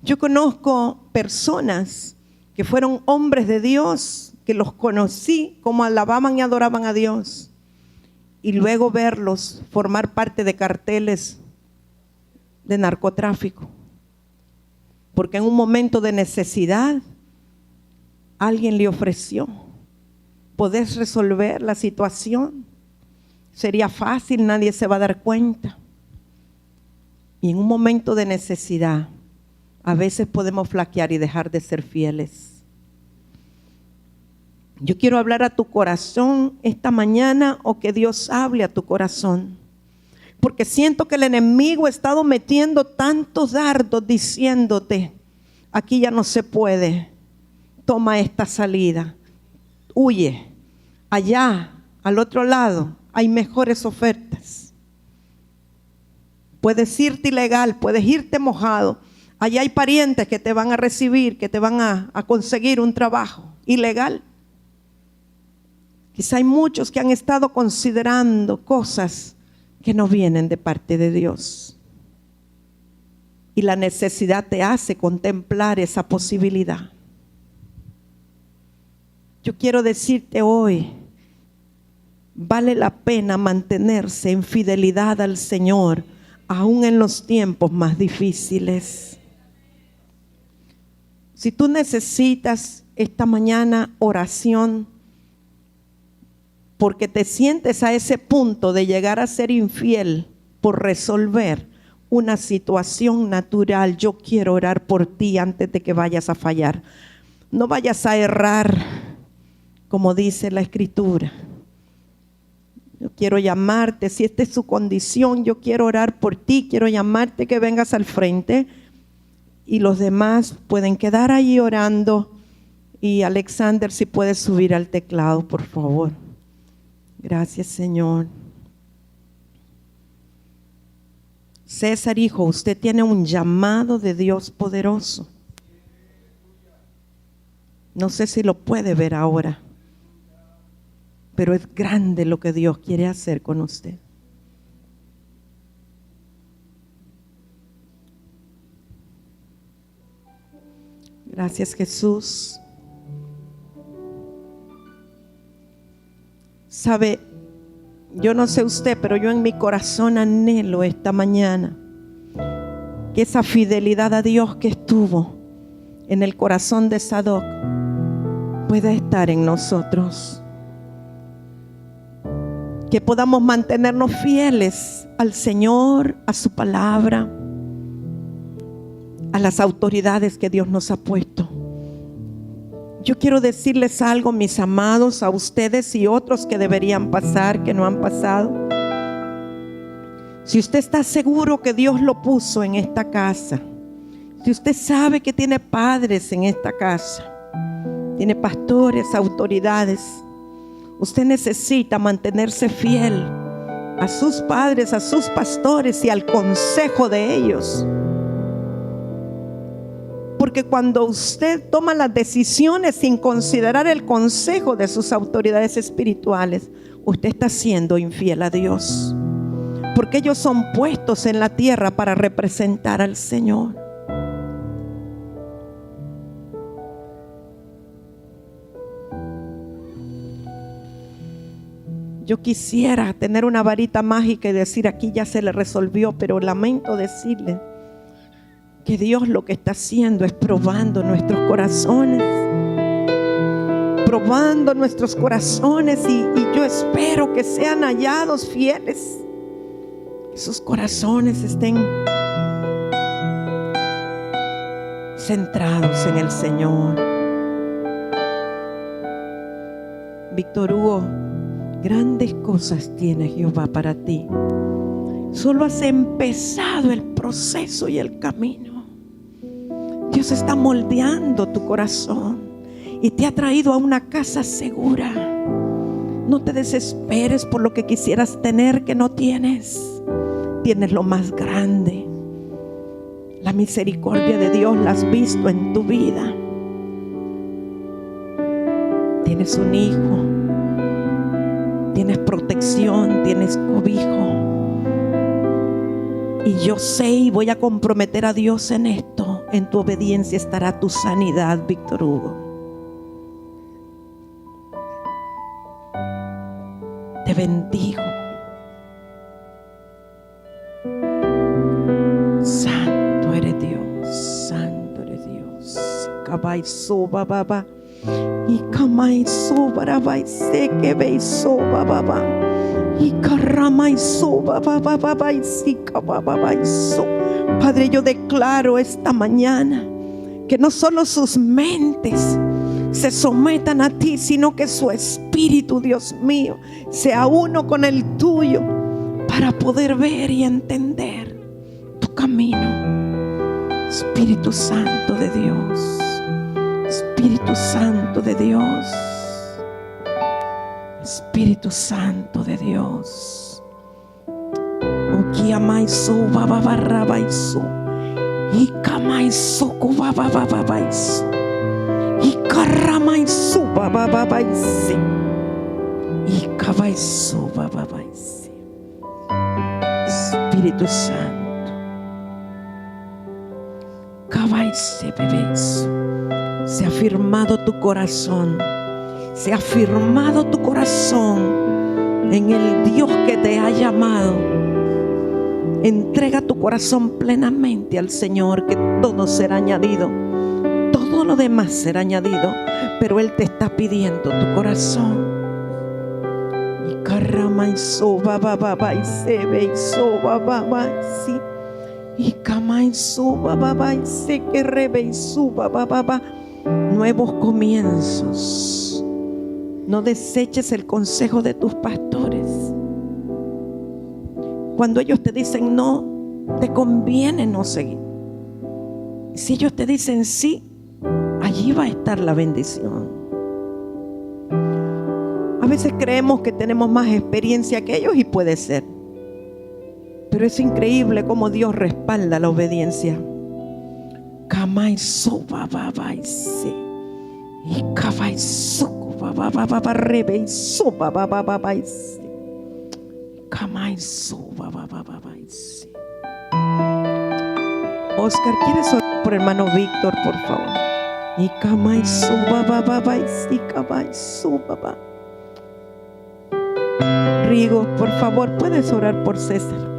Yo conozco personas que fueron hombres de Dios, que los conocí, cómo alababan y adoraban a Dios, y luego verlos formar parte de carteles de narcotráfico, porque en un momento de necesidad alguien le ofreció: ¿podés resolver la situación? Sería fácil, nadie se va a dar cuenta. Y en un momento de necesidad a veces podemos flaquear y dejar de ser fieles. Yo quiero hablar a tu corazón esta mañana, o que Dios hable a tu corazón, porque siento que el enemigo ha estado metiendo tantos dardos diciéndote: aquí ya no se puede, toma esta salida, huye, allá al otro lado hay mejores ofertas. Puedes irte ilegal, puedes irte mojado, allá hay parientes que te van a recibir, que te van a conseguir un trabajo ilegal. Quizá hay muchos que han estado considerando cosas que no vienen de parte de Dios, y la necesidad te hace contemplar esa posibilidad. Yo quiero decirte hoy: vale la pena mantenerse en fidelidad al Señor, aún en los tiempos más difíciles. Si tú necesitas esta mañana oración, porque te sientes a ese punto de llegar a ser infiel por resolver una situación natural, yo quiero orar por ti antes de que vayas a fallar. No vayas a errar, como dice la Escritura. Yo quiero llamarte, si esta es su condición, yo quiero orar por ti, quiero llamarte que vengas al frente, y los demás pueden quedar allí orando. Y Alexander, si puedes subir al teclado, por favor. Gracias, Señor. César, hijo, usted tiene un llamado de Dios poderoso. No sé si lo puede ver ahora, pero es grande lo que Dios quiere hacer con usted. Gracias, Jesús. Sabe, yo no sé usted, pero yo en mi corazón anhelo esta mañana que esa fidelidad a Dios que estuvo en el corazón de Sadoc pueda estar en nosotros. Que podamos mantenernos fieles al Señor, a su palabra, a las autoridades que Dios nos ha puesto. Yo quiero decirles algo, mis amados, a ustedes y otros que deberían pasar, que no han pasado. Si usted está seguro que Dios lo puso en esta casa, si usted sabe que tiene padres en esta casa, tiene pastores, autoridades, usted necesita mantenerse fiel a sus padres, a sus pastores y al consejo de ellos. Porque cuando usted toma las decisiones sin considerar el consejo de sus autoridades espirituales, usted está siendo infiel a Dios. Porque ellos son puestos en la tierra para representar al Señor. Yo quisiera tener una varita mágica y decir: aquí ya se le resolvió, pero lamento decirle que Dios lo que está haciendo es probando nuestros corazones. Probando nuestros corazones, y yo espero que sean hallados fieles. Que sus corazones estén centrados en el Señor. Víctor Hugo, grandes cosas tiene Jehová para ti. Solo has empezado el proceso y el camino. Dios está moldeando tu corazón y te ha traído a una casa segura. No te desesperes por lo que quisieras tener que no tienes. Tienes lo más grande. La misericordia de Dios la has visto en tu vida. Tienes un hijo, tienes protección, tienes cobijo. Y yo sé y voy a comprometer a Dios en esto. En tu obediencia estará tu sanidad, Víctor Hugo. te bendigo. Santo eres Dios, santo eres Dios. Kabaiso baba, y kamaiso barabai se que beiso baba, y karamaiso baba, y si kababaiso. Padre, yo declaro esta mañana que no solo sus mentes se sometan a ti, sino que su espíritu, Dios mío, sea uno con el tuyo para poder ver y entender tu camino. Espíritu Santo de Dios, Espíritu Santo de Dios, Espíritu Santo de Dios. Okiamaiso bababarrabaiso, ikamaiso kubabababaiso, ikaramaiso babababaisi, ikabaiso bababaisi. Espíritu Santo, kabaise bebeso. Se ha firmado tu corazón, se ha firmado tu corazón en el Dios que te ha llamado. Entrega tu corazón plenamente al Señor, que todo será añadido. Todo lo demás será añadido, pero Él te está pidiendo tu corazón. Y karamaiso baba y se beiso baba sí. Y kamaiso baba y se que rebeiso baba. Nuevos comienzos. No deseches el consejo de tus pastores. Cuando ellos te dicen no, te conviene no seguir. Si ellos te dicen sí, allí va a estar la bendición. A veces creemos que tenemos más experiencia que ellos y puede ser. Pero es increíble cómo Dios respalda la obediencia. Kamaiso bababaise, y kabaiso babababarrebeiso babababaise, kamaiso babababaise. Oscar, ¿quieres orar por hermano Víctor, por favor? Y kamaiso babababaise, kabaiso baba. Rigo, por favor, ¿puedes orar por César?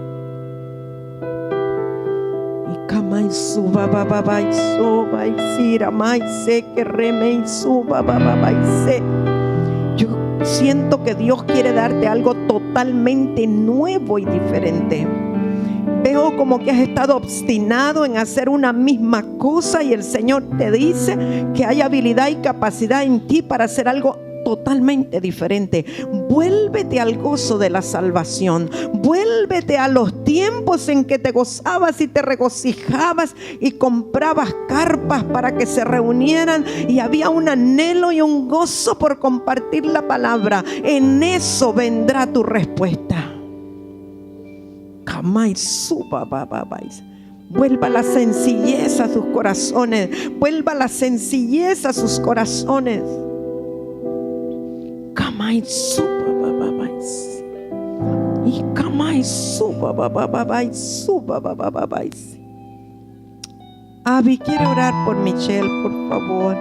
Suba baba y soba y sira mai se que reme y suba baba y se. Yo siento que Dios quiere darte algo totalmente nuevo y diferente. Veo como que has estado obstinado en hacer una misma cosa y el Señor te dice que hay habilidad y capacidad en ti para hacer algo totalmente diferente. Vuélvete al gozo de la salvación. Vuélvete a los tiempos en que te gozabas y te regocijabas y comprabas carpas para que se reunieran y había un anhelo y un gozo por compartir la palabra. En eso vendrá tu respuesta. Vuelva la sencillez a sus corazones. Vuelva la sencillez a sus corazones. Kamai suba bababais, y kamai suba bababais, suba bababais. Abby quiere orar por Michelle, por favor.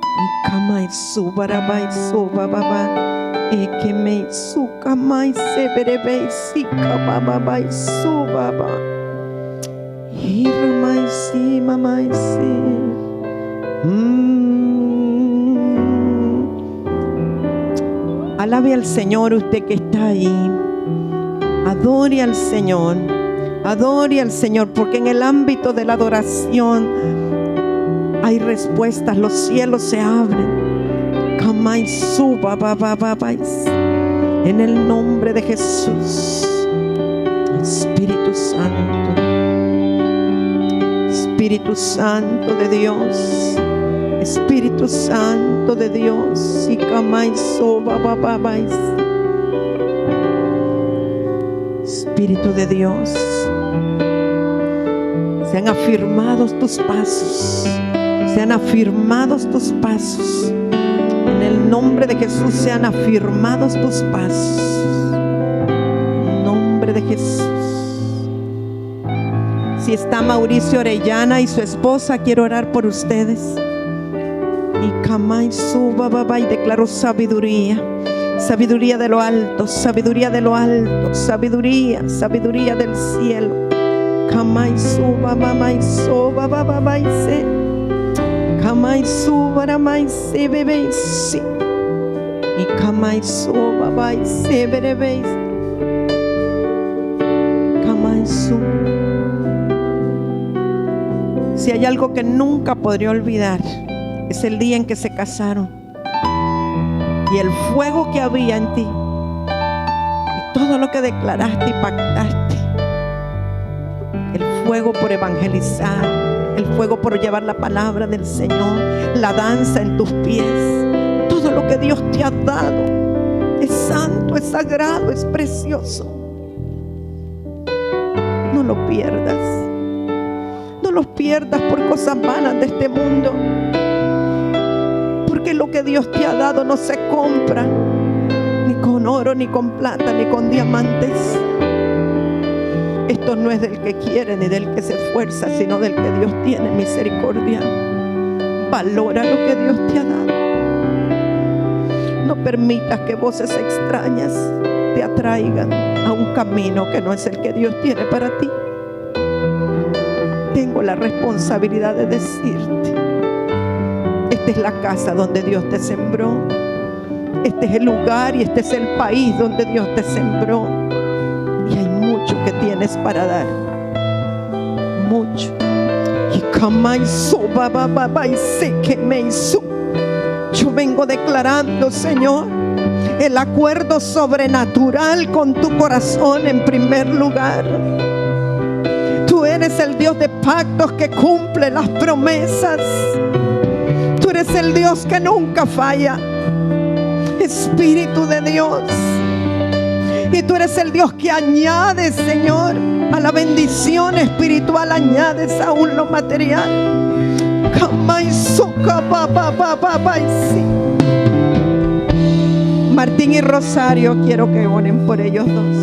Y kamai suba bababais, suba bababais, y que me su kamai se berebeis, y kabababais, suba bababais, y ramai si mamai si. Alabe al Señor usted que está ahí. Adore al Señor. Adore al Señor, porque en el ámbito de la adoración hay respuestas. Los cielos se abren. Kamai suba bababais. En el nombre de Jesús. Espíritu Santo. Espíritu Santo de Dios. Espíritu Santo de Dios, y kamaiso bababais. Espíritu de Dios, sean afirmados tus pasos, sean afirmados tus pasos. En el nombre de Jesús sean afirmados tus pasos. En el nombre de Jesús. Si está Mauricio Orellana y su esposa, quiero orar por ustedes. Y kamai suba baba y declaro sabiduría. Sabiduría de lo alto, sabiduría de lo alto, sabiduría, sabiduría del cielo. Kamai suba mamai soba baba se. Kamai suba ramai se bebe si. Y kamai suba bai se bebe. Kamai suba. Si hay algo que nunca podré olvidar, es el día en que se casaron y el fuego que había en ti y todo lo que declaraste y pactaste. El fuego por evangelizar, el fuego por llevar la palabra del Señor, la danza en tus pies. Todo lo que Dios te ha dado es santo, es sagrado, es precioso. No lo pierdas. No los pierdas por cosas vanas de este mundo, porque lo que Dios te ha dado no se compra ni con oro, ni con plata, ni con diamantes. Esto no es del que quiere ni del que se esfuerza, sino del que Dios tiene misericordia. Valora lo que Dios te ha dado. No permitas que voces extrañas te atraigan a un camino que no es el que Dios tiene para ti. Tengo la responsabilidad de decirte: esta es la casa donde Dios te sembró. Este es el lugar y este es el país donde Dios te sembró. Y hay mucho que tienes para dar. Mucho. Yo vengo declarando, Señor, el acuerdo sobrenatural con tu corazón en primer lugar. Tú eres el Dios de pactos que cumple las promesas. Tú eres el Dios que nunca falla. Espíritu de Dios. Y tú eres el Dios que añades, Señor, a la bendición espiritual, añades aún lo material. Martín y Rosario, quiero que oren por ellos dos.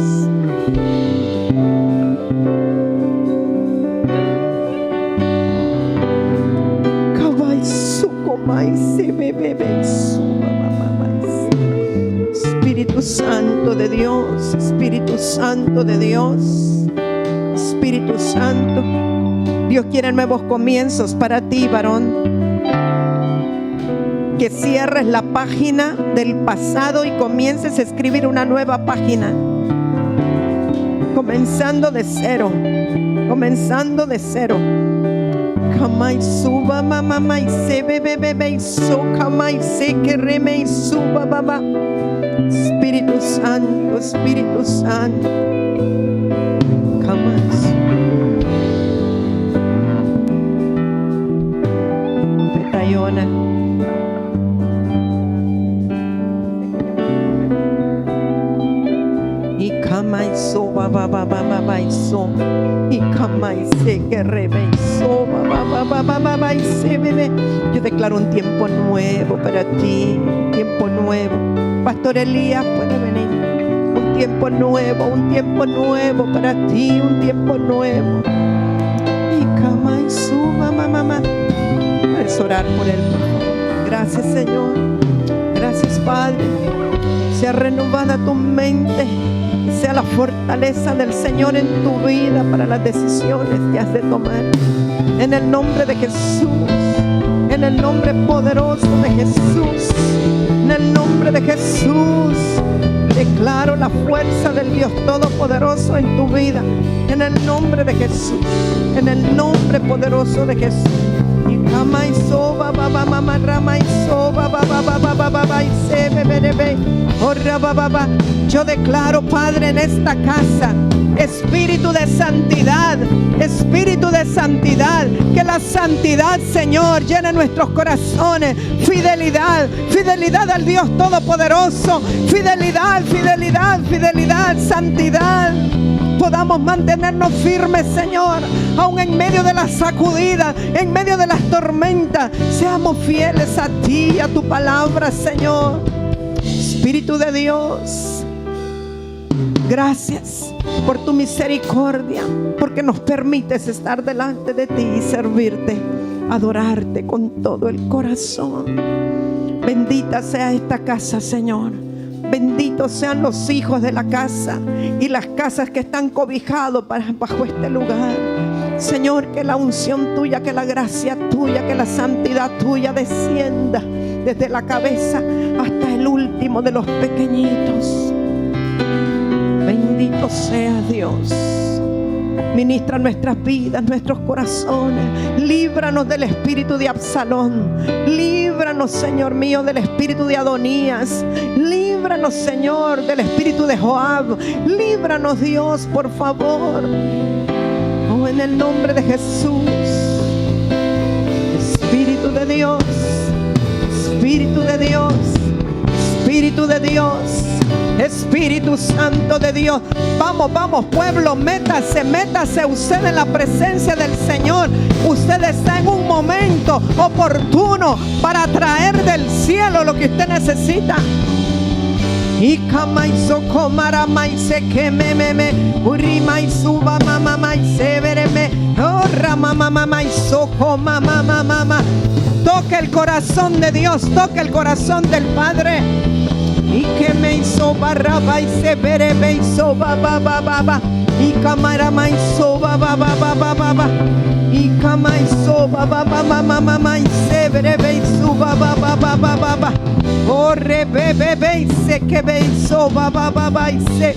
Espíritu Santo de Dios, Espíritu Santo de Dios, Espíritu Santo. Dios quiere nuevos comienzos para ti, varón. Que cierres la página del pasado y comiences a escribir una nueva página, comenzando de cero, comenzando de cero. Kamai suba mamá y se bebe y so kamai se que reme y suba baba. Espíritu Santo, Espíritu Santo. Kamai Petayona. Y kamai so baba baba y so. Y kamai se que reme y so baba y se bebe. Yo declaro un tiempo nuevo para ti, un tiempo nuevo. Pastor Elías puede venir. Un tiempo nuevo para ti, un tiempo nuevo. Y cama y suba, mamá. Puedes orar por él, por favor. Gracias, Señor. Gracias, Padre. Sea renovada tu mente y sea la fortaleza del Señor en tu vida para las decisiones que has de tomar. En el nombre de Jesús. En el nombre poderoso de Jesús. En el nombre de Jesús, declaro la fuerza del Dios Todopoderoso en tu vida. En el nombre de Jesús, en el nombre poderoso de Jesús. Y kama y soba, baba, mama, rama y soba, baba, baba, baba, y se bebe, orra, baba. Yo declaro, Padre, en esta casa, espíritu de santidad, que la santidad, Señor, llene nuestros corazones. Fidelidad al Dios Todopoderoso. Fidelidad, santidad. Podamos mantenernos firmes, Señor, aún en medio de las sacudidas, en medio de las tormentas. Seamos fieles a ti y a tu palabra, Señor. Espíritu de Dios, gracias por tu misericordia, porque nos permites estar delante de ti y servirte, adorarte con todo el corazón. Bendita sea esta casa, Señor. Benditos sean los hijos de la casa y las casas que están cobijados bajo este lugar. Señor, que la unción tuya, que la gracia tuya, que la santidad tuya descienda desde la cabeza hasta el último de los pequeñitos. Bendito sea Dios. Ministra nuestras vidas, nuestros corazones. Líbranos del espíritu de Absalón. Líbranos, Señor mío, del espíritu de Adonías. Líbranos, Señor, del espíritu de Joab. Líbranos, Dios, por favor. Oh, en el nombre de Jesús. Espíritu de Dios. Espíritu de Dios. Espíritu de Dios. Espíritu Santo de Dios. Vamos, vamos, pueblo, métase usted en la presencia del Señor. Usted está en un momento oportuno para traer del cielo lo que usted necesita. Y kamaiso komara maise que me urimaisu ba mama maise vereme ora mama maiso koma mama. Toque el corazón de Dios, toque el corazón del Padre. Y que me hizo barraba y se veré me hizo ba y cámara me hizo ba y cama hizo ba y se veré me hizo ba orre bebe y se que me hizo ba y se.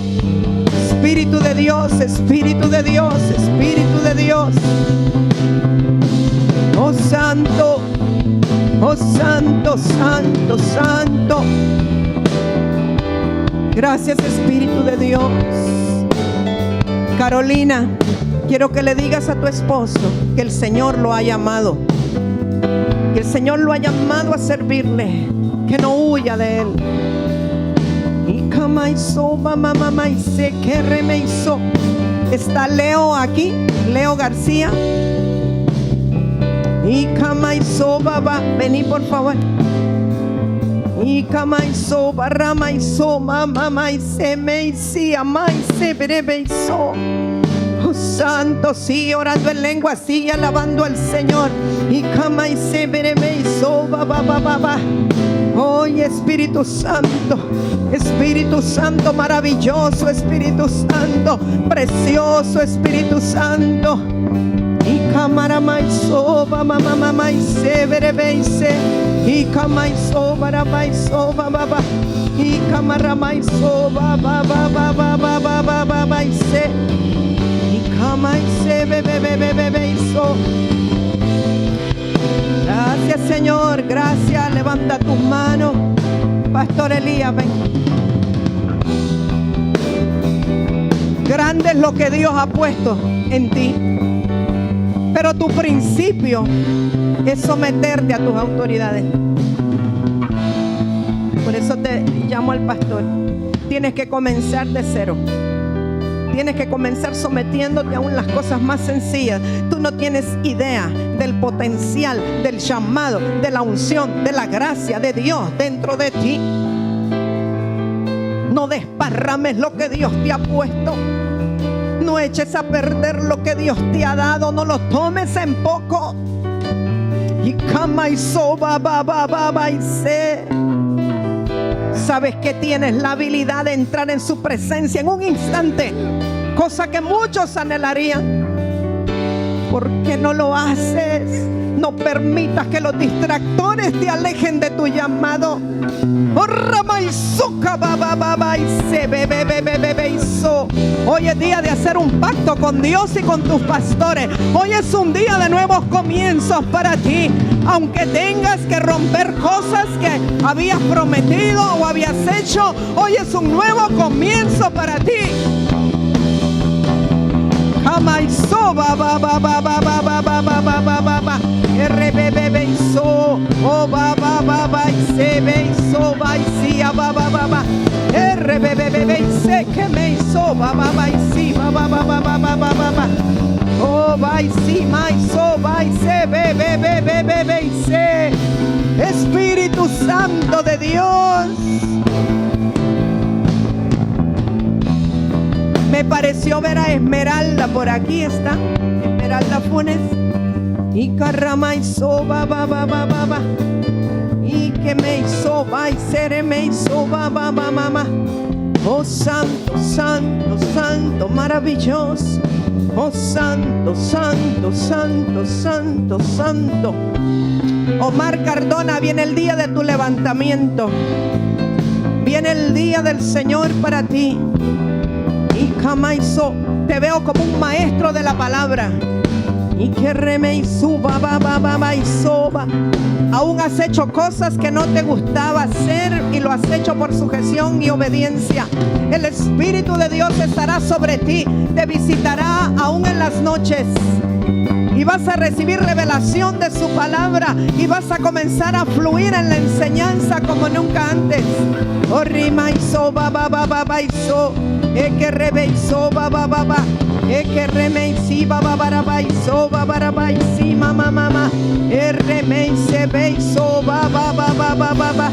Espíritu de Dios, Espíritu de Dios, Espíritu de Dios. Oh Santo, oh Santo, Santo, Santo. Gracias, Espíritu de Dios. Carolina, quiero que le digas a tu esposo que el Señor lo ha llamado, que el Señor lo ha llamado a servirle, que no huya de él. Está Leo aquí, Leo García. Vení por favor. Y kamaiso barramaiso mamamaise meisi amaise berebeiso. Oh Santo, sigue orando en lengua, sigue alabando al Señor. Y kamaise berebeiso ba. Oh Espíritu Santo, Espíritu Santo maravilloso, Espíritu Santo precioso, Espíritu Santo. Y kamaramaisó mamamaise berebeise. Y kamaiso barabaiso baba. Y kamaramaisó baba ise. Y kamaise bebebebebeiso. Gracias, Señor, gracias. Levanta tus manos. Pastor Elías, ven. Grande es lo que Dios ha puesto en ti, pero tu principio es someterte a tus autoridades. Por eso te llamo al pastor. Tienes que comenzar de cero. Tienes que comenzar sometiéndote aún las cosas más sencillas. Tú no tienes idea del potencial, del llamado, de la unción, de la gracia de Dios dentro de ti. No desparrames lo que Dios te ha puesto. No eches a perder lo que Dios te ha dado. No lo tomes en poco. Y cama y soba y se. Sabes que tienes la habilidad de entrar en su presencia en un instante, cosa que muchos anhelarían. ¿Por qué no lo haces? No permitas que los distractores te alejen de tu llamado. Hoy es día de hacer un pacto con Dios y con tus pastores. Hoy es un día de nuevos comienzos para ti. Aunque tengas que romper cosas que habías prometido o habías hecho, hoy es un nuevo comienzo para ti. Kamaiso ba RBBBiso o ba se beiso ba isia ba RBBBse que me hizo ba isi ba oh ba isi maiso ba se bebebebebese. Espíritu Santo de Dios. Me pareció ver a Esmeralda, por aquí está Esmeralda Funes. Y carrama y soba Y que me hizo, va y seré me hizo, va, mamá. Oh santo, santo, santo, maravilloso. Oh santo, santo, santo, santo, santo. Omar Cardona, viene el día de tu levantamiento. Viene el día del Señor para ti. Y Kamaiso, te veo como un maestro de la palabra. Y que remei suba, va y soba. Aún has hecho cosas que no te gustaba hacer y lo has hecho por sujeción y obediencia. El Espíritu de Dios estará sobre ti, te visitará aún en las noches. Y vas a recibir revelación de su palabra y vas a comenzar a fluir en la enseñanza como nunca antes. Oh rima y soba, va y so. Que rebe y soba, va. Que reme y si, va y soba, va y si, mamá. Reme y se ve y soba, va.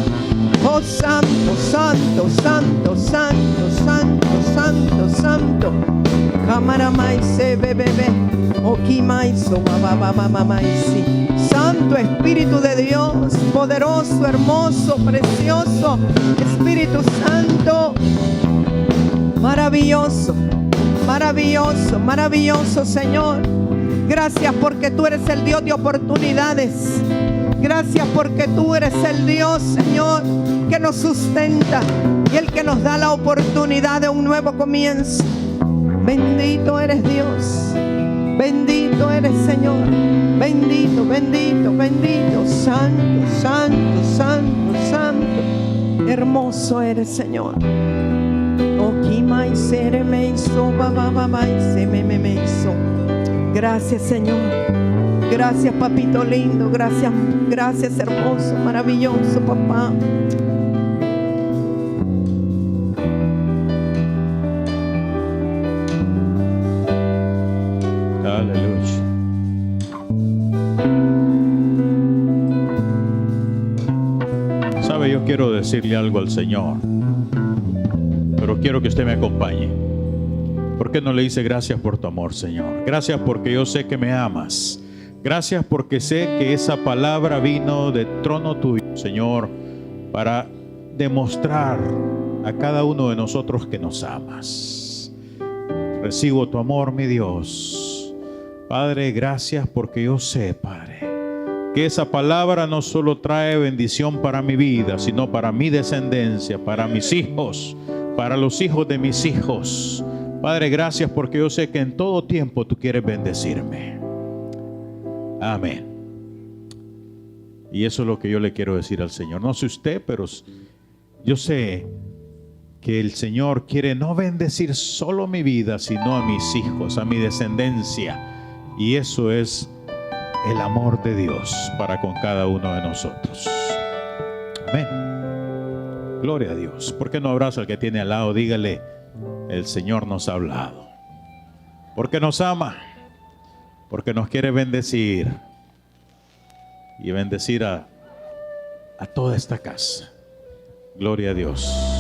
Oh santo, santo, santo, santo, santo, santo, santo. Cámara mai se bebe. Santo Espíritu de Dios, poderoso, hermoso, precioso, Espíritu Santo, maravilloso, maravilloso, maravilloso, Señor. Gracias porque tú eres el Dios de oportunidades. Gracias porque tú eres el Dios, Señor, que nos sustenta y el que nos da la oportunidad de un nuevo comienzo. Bendito eres Dios. Bendito eres, Señor. Bendito, bendito, bendito. Santo, santo, santo, santo. Hermoso eres, Señor. Gracias, Señor. Gracias, papito lindo. Gracias, gracias, hermoso, maravilloso, papá. Yo quiero decirle algo al Señor, pero quiero que usted me acompañe. ¿Por qué no le dice gracias por tu amor, Señor? Gracias porque yo sé que me amas. Gracias porque sé que esa palabra vino del trono tuyo, Señor, para demostrar a cada uno de nosotros que nos amas. Recibo tu amor, mi Dios. Padre, gracias porque yo sé, Padre, que esa palabra no solo trae bendición para mi vida, sino para mi descendencia, para mis hijos, para los hijos de mis hijos. Padre, gracias porque yo sé que en todo tiempo tú quieres bendecirme. Amén. Y eso es lo que yo le quiero decir al Señor. No sé usted, pero yo sé que el Señor quiere no bendecir solo mi vida, sino a mis hijos, a mi descendencia. Y eso es el amor de Dios para con cada uno de nosotros. Amén. Gloria a Dios. ¿Por qué no abraza al que tiene al lado? Dígale, el Señor nos ha hablado. Porque nos ama. Porque nos quiere bendecir. Y bendecir a toda esta casa. Gloria a Dios.